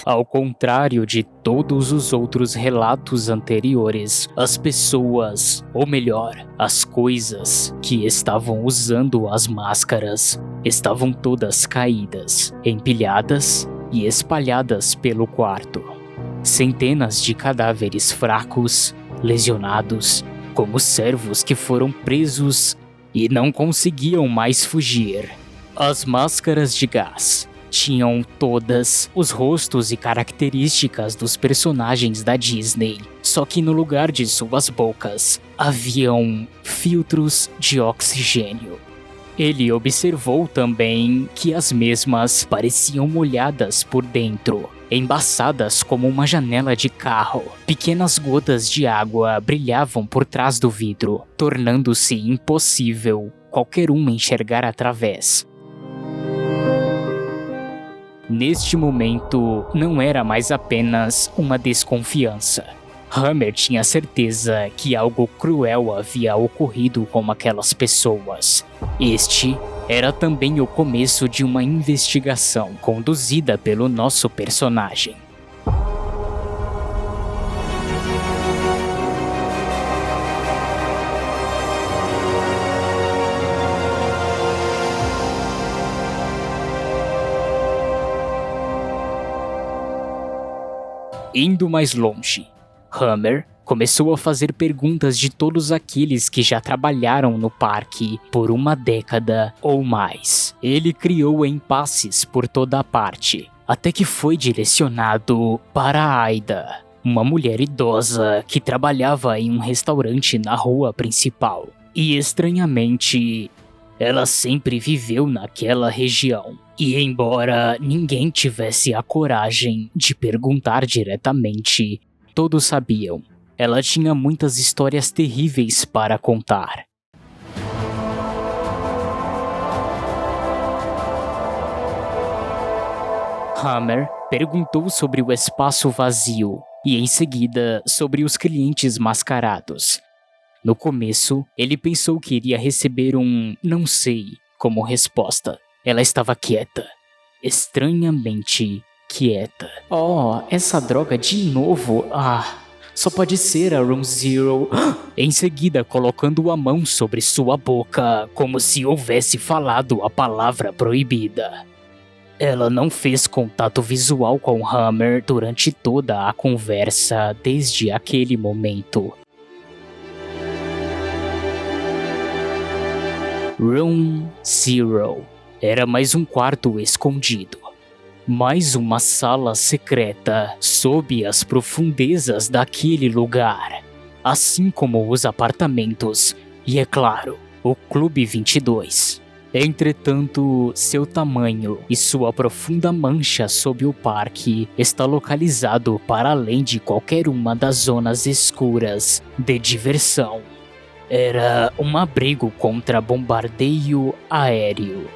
Ao contrário de todos os outros relatos anteriores, as pessoas, ou melhor, as coisas que estavam usando as máscaras, estavam todas caídas, empilhadas e espalhadas pelo quarto. Centenas de cadáveres fracos, lesionados, como servos que foram presos e não conseguiam mais fugir. As máscaras de gás tinham todas os rostos e características dos personagens da Disney, só que no lugar de suas bocas haviam filtros de oxigênio. Ele observou também que as mesmas pareciam molhadas por dentro, embaçadas como uma janela de carro. Pequenas gotas de água brilhavam por trás do vidro, tornando-se impossível qualquer um enxergar através. Neste momento, não era mais apenas uma desconfiança. Hammer tinha certeza que algo cruel havia ocorrido com aquelas pessoas. Este era também o começo de uma investigação conduzida pelo nosso personagem. Indo mais longe, Hammer começou a fazer perguntas de todos aqueles que já trabalharam no parque por uma década ou mais. Ele criou impasses por toda a parte, até que foi direcionado para Aida, uma mulher idosa que trabalhava em um restaurante na rua principal. E estranhamente, ela sempre viveu naquela região. E embora ninguém tivesse a coragem de perguntar diretamente, todos sabiam. Ela tinha muitas histórias terríveis para contar. Hammer perguntou sobre o espaço vazio e em seguida sobre os clientes mascarados. No começo, ele pensou que iria receber um "não sei" como resposta. Ela estava quieta, estranhamente quieta. Oh, essa droga de novo? Só pode ser a Room Zero. Em seguida, colocando a mão sobre sua boca, como se houvesse falado a palavra proibida. Ela não fez contato visual com Hammer durante toda a conversa desde aquele momento. Room Zero era mais um quarto escondido. Mais uma sala secreta sob as profundezas daquele lugar. Assim como os apartamentos e, é claro, o Clube 22. Entretanto, seu tamanho e sua profunda mancha sob o parque está localizado para além de qualquer uma das zonas escuras de diversão. Era um abrigo contra bombardeio aéreo.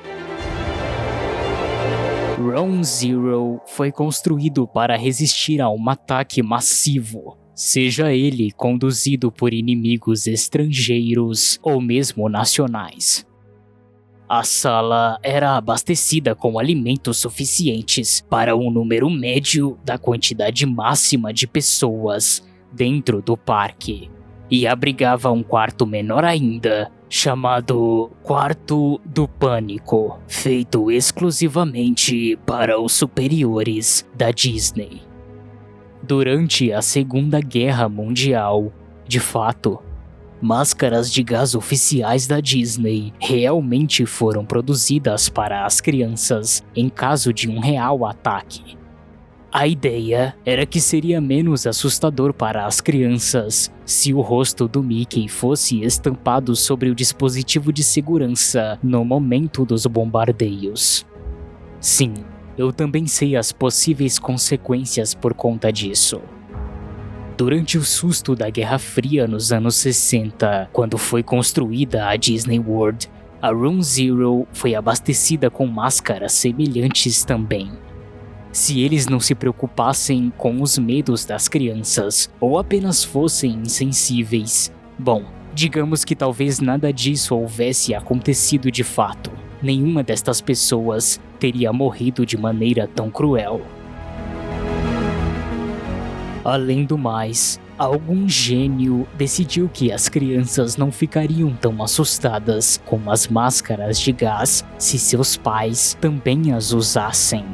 Room Zero foi construído para resistir a um ataque massivo, seja ele conduzido por inimigos estrangeiros ou mesmo nacionais. A sala era abastecida com alimentos suficientes para um número médio da quantidade máxima de pessoas dentro do parque, e abrigava um quarto menor ainda, chamado Quarto do Pânico, feito exclusivamente para os superiores da Disney. Durante a Segunda Guerra Mundial, de fato, máscaras de gás oficiais da Disney realmente foram produzidas para as crianças em caso de um real ataque. A ideia era que seria menos assustador para as crianças se o rosto do Mickey fosse estampado sobre o dispositivo de segurança no momento dos bombardeios. Sim, eu também sei as possíveis consequências por conta disso. Durante o susto da Guerra Fria nos anos 60, quando foi construída a Disney World, a Room Zero foi abastecida com máscaras semelhantes também. Se eles não se preocupassem com os medos das crianças ou apenas fossem insensíveis, bom, digamos que talvez nada disso houvesse acontecido de fato. Nenhuma destas pessoas teria morrido de maneira tão cruel. Além do mais, algum gênio decidiu que as crianças não ficariam tão assustadas com as máscaras de gás se seus pais também as usassem.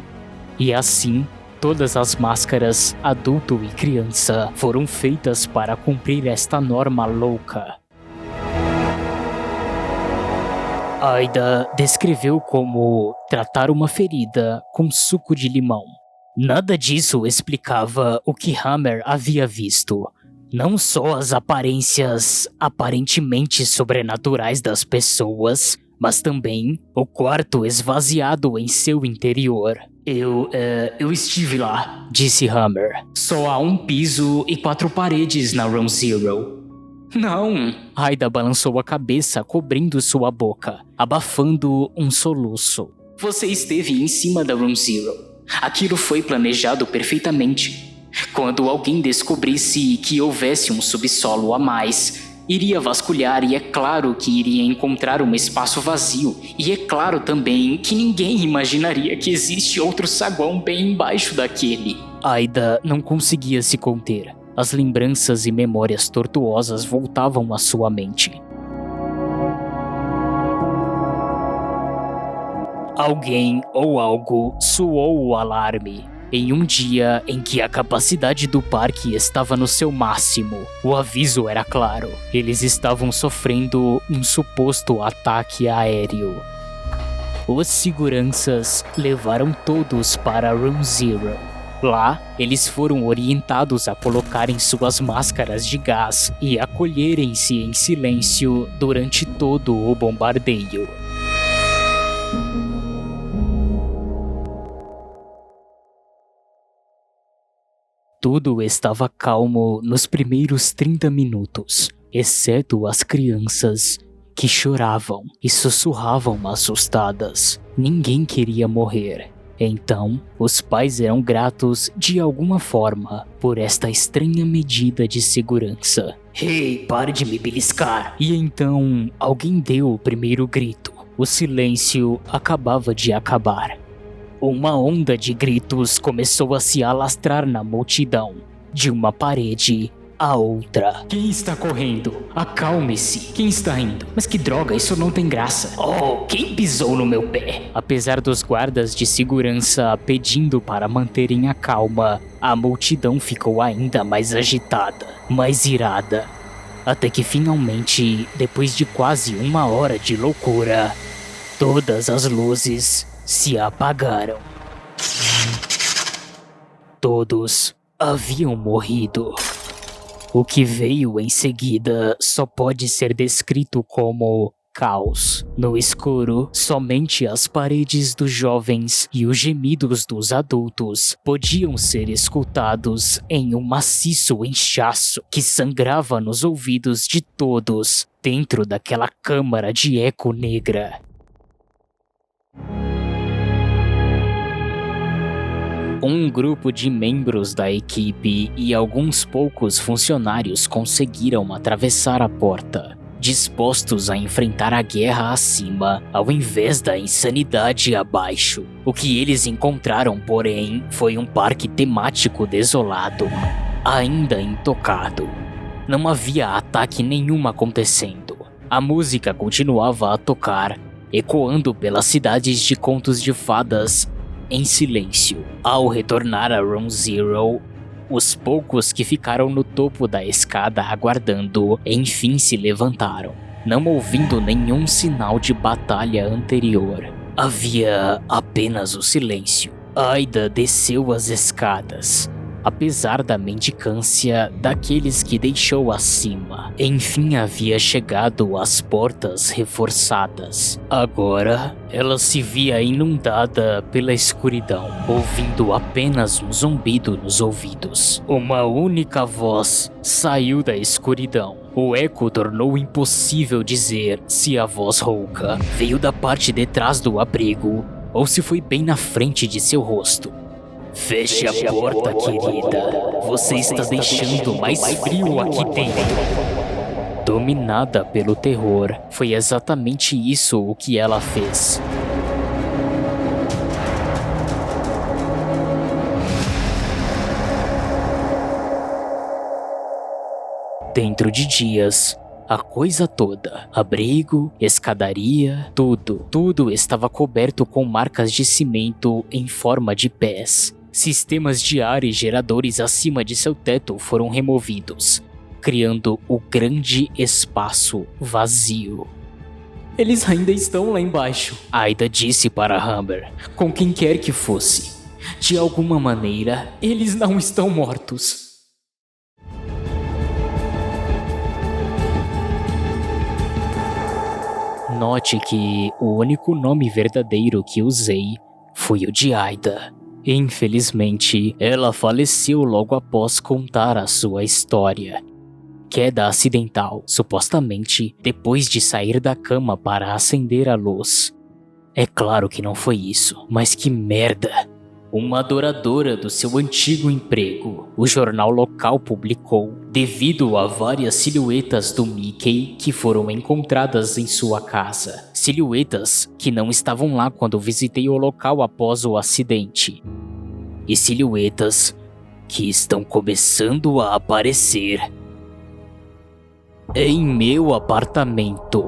E assim, todas as máscaras, adulto e criança, foram feitas para cumprir esta norma louca. Aida descreveu como tratar uma ferida com suco de limão. Nada disso explicava o que Hammer havia visto. Não só as aparências aparentemente sobrenaturais das pessoas, mas também o quarto esvaziado em seu interior. Eu estive lá, disse Hammer. Só há um piso e 4 paredes na Room Zero. Não! Aida balançou a cabeça, cobrindo sua boca, abafando um soluço. Você esteve em cima da Room Zero. Aquilo foi planejado perfeitamente. Quando alguém descobrisse que houvesse um subsolo a mais, iria vasculhar e é claro que iria encontrar um espaço vazio. E é claro também que ninguém imaginaria que existe outro saguão bem embaixo daquele. Aida não conseguia se conter. As lembranças e memórias tortuosas voltavam à sua mente. Alguém ou algo soou o alarme. Em um dia em que a capacidade do parque estava no seu máximo, o aviso era claro. Eles estavam sofrendo um suposto ataque aéreo. Os seguranças levaram todos para Room Zero. Lá, eles foram orientados a colocarem suas máscaras de gás e acolherem-se em silêncio durante todo o bombardeio. Tudo estava calmo nos primeiros 30 minutos, exceto as crianças, que choravam e sussurravam assustadas. Ninguém queria morrer. Então, os pais eram gratos de alguma forma por esta estranha medida de segurança. Ei, pare de me beliscar! E então, alguém deu o primeiro grito. O silêncio acabava de acabar. Uma onda de gritos começou a se alastrar na multidão, de uma parede à outra. Quem está correndo? Acalme-se. Quem está indo? Mas que droga, isso não tem graça. Oh, quem pisou no meu pé? Apesar dos guardas de segurança pedindo para manterem a calma, a multidão ficou ainda mais agitada, mais irada. Até que finalmente, depois de quase 1 hora de loucura, todas as luzes se apagaram. Todos haviam morrido. O que veio em seguida só pode ser descrito como caos. No escuro, somente as paredes dos jovens e os gemidos dos adultos podiam ser escutados em um maciço inchaço que sangrava nos ouvidos de todos dentro daquela câmara de eco negra. Um grupo de membros da equipe e alguns poucos funcionários conseguiram atravessar a porta, dispostos a enfrentar a guerra acima, ao invés da insanidade abaixo. O que eles encontraram, porém, foi um parque temático desolado, ainda intocado. Não havia ataque nenhum acontecendo. A música continuava a tocar, ecoando pelas cidades de contos de fadas em silêncio. Ao retornar a Room Zero, os poucos que ficaram no topo da escada aguardando, enfim se levantaram, não ouvindo nenhum sinal de batalha anterior. Havia apenas o silêncio. Aida desceu as escadas, apesar da mendicância daqueles que deixou acima. Enfim havia chegado às portas reforçadas. Agora, ela se via inundada pela escuridão, ouvindo apenas um zumbido nos ouvidos. Uma única voz saiu da escuridão. O eco tornou impossível dizer se a voz rouca veio da parte de trás do abrigo ou se foi bem na frente de seu rosto. Feche a porta, querida. Você está deixando mais frio aqui dentro. Dominada pelo terror, foi exatamente isso o que ela fez. Dentro de dias, a coisa toda, abrigo, escadaria, tudo estava coberto com marcas de cimento em forma de pés. Sistemas de ar e geradores acima de seu teto foram removidos, criando o grande espaço vazio. Eles ainda estão lá embaixo, Aida disse para Humber, com quem quer que fosse. De alguma maneira, eles não estão mortos. Note que o único nome verdadeiro que usei foi o de Aida. Infelizmente, ela faleceu logo após contar a sua história. Queda acidental, supostamente depois de sair da cama para acender a luz. É claro que não foi isso, mas que merda! Uma adoradora do seu antigo emprego, o jornal local publicou, devido a várias silhuetas do Mickey que foram encontradas em sua casa. Silhuetas que não estavam lá quando visitei o local após o acidente. E silhuetas que estão começando a aparecer em meu apartamento.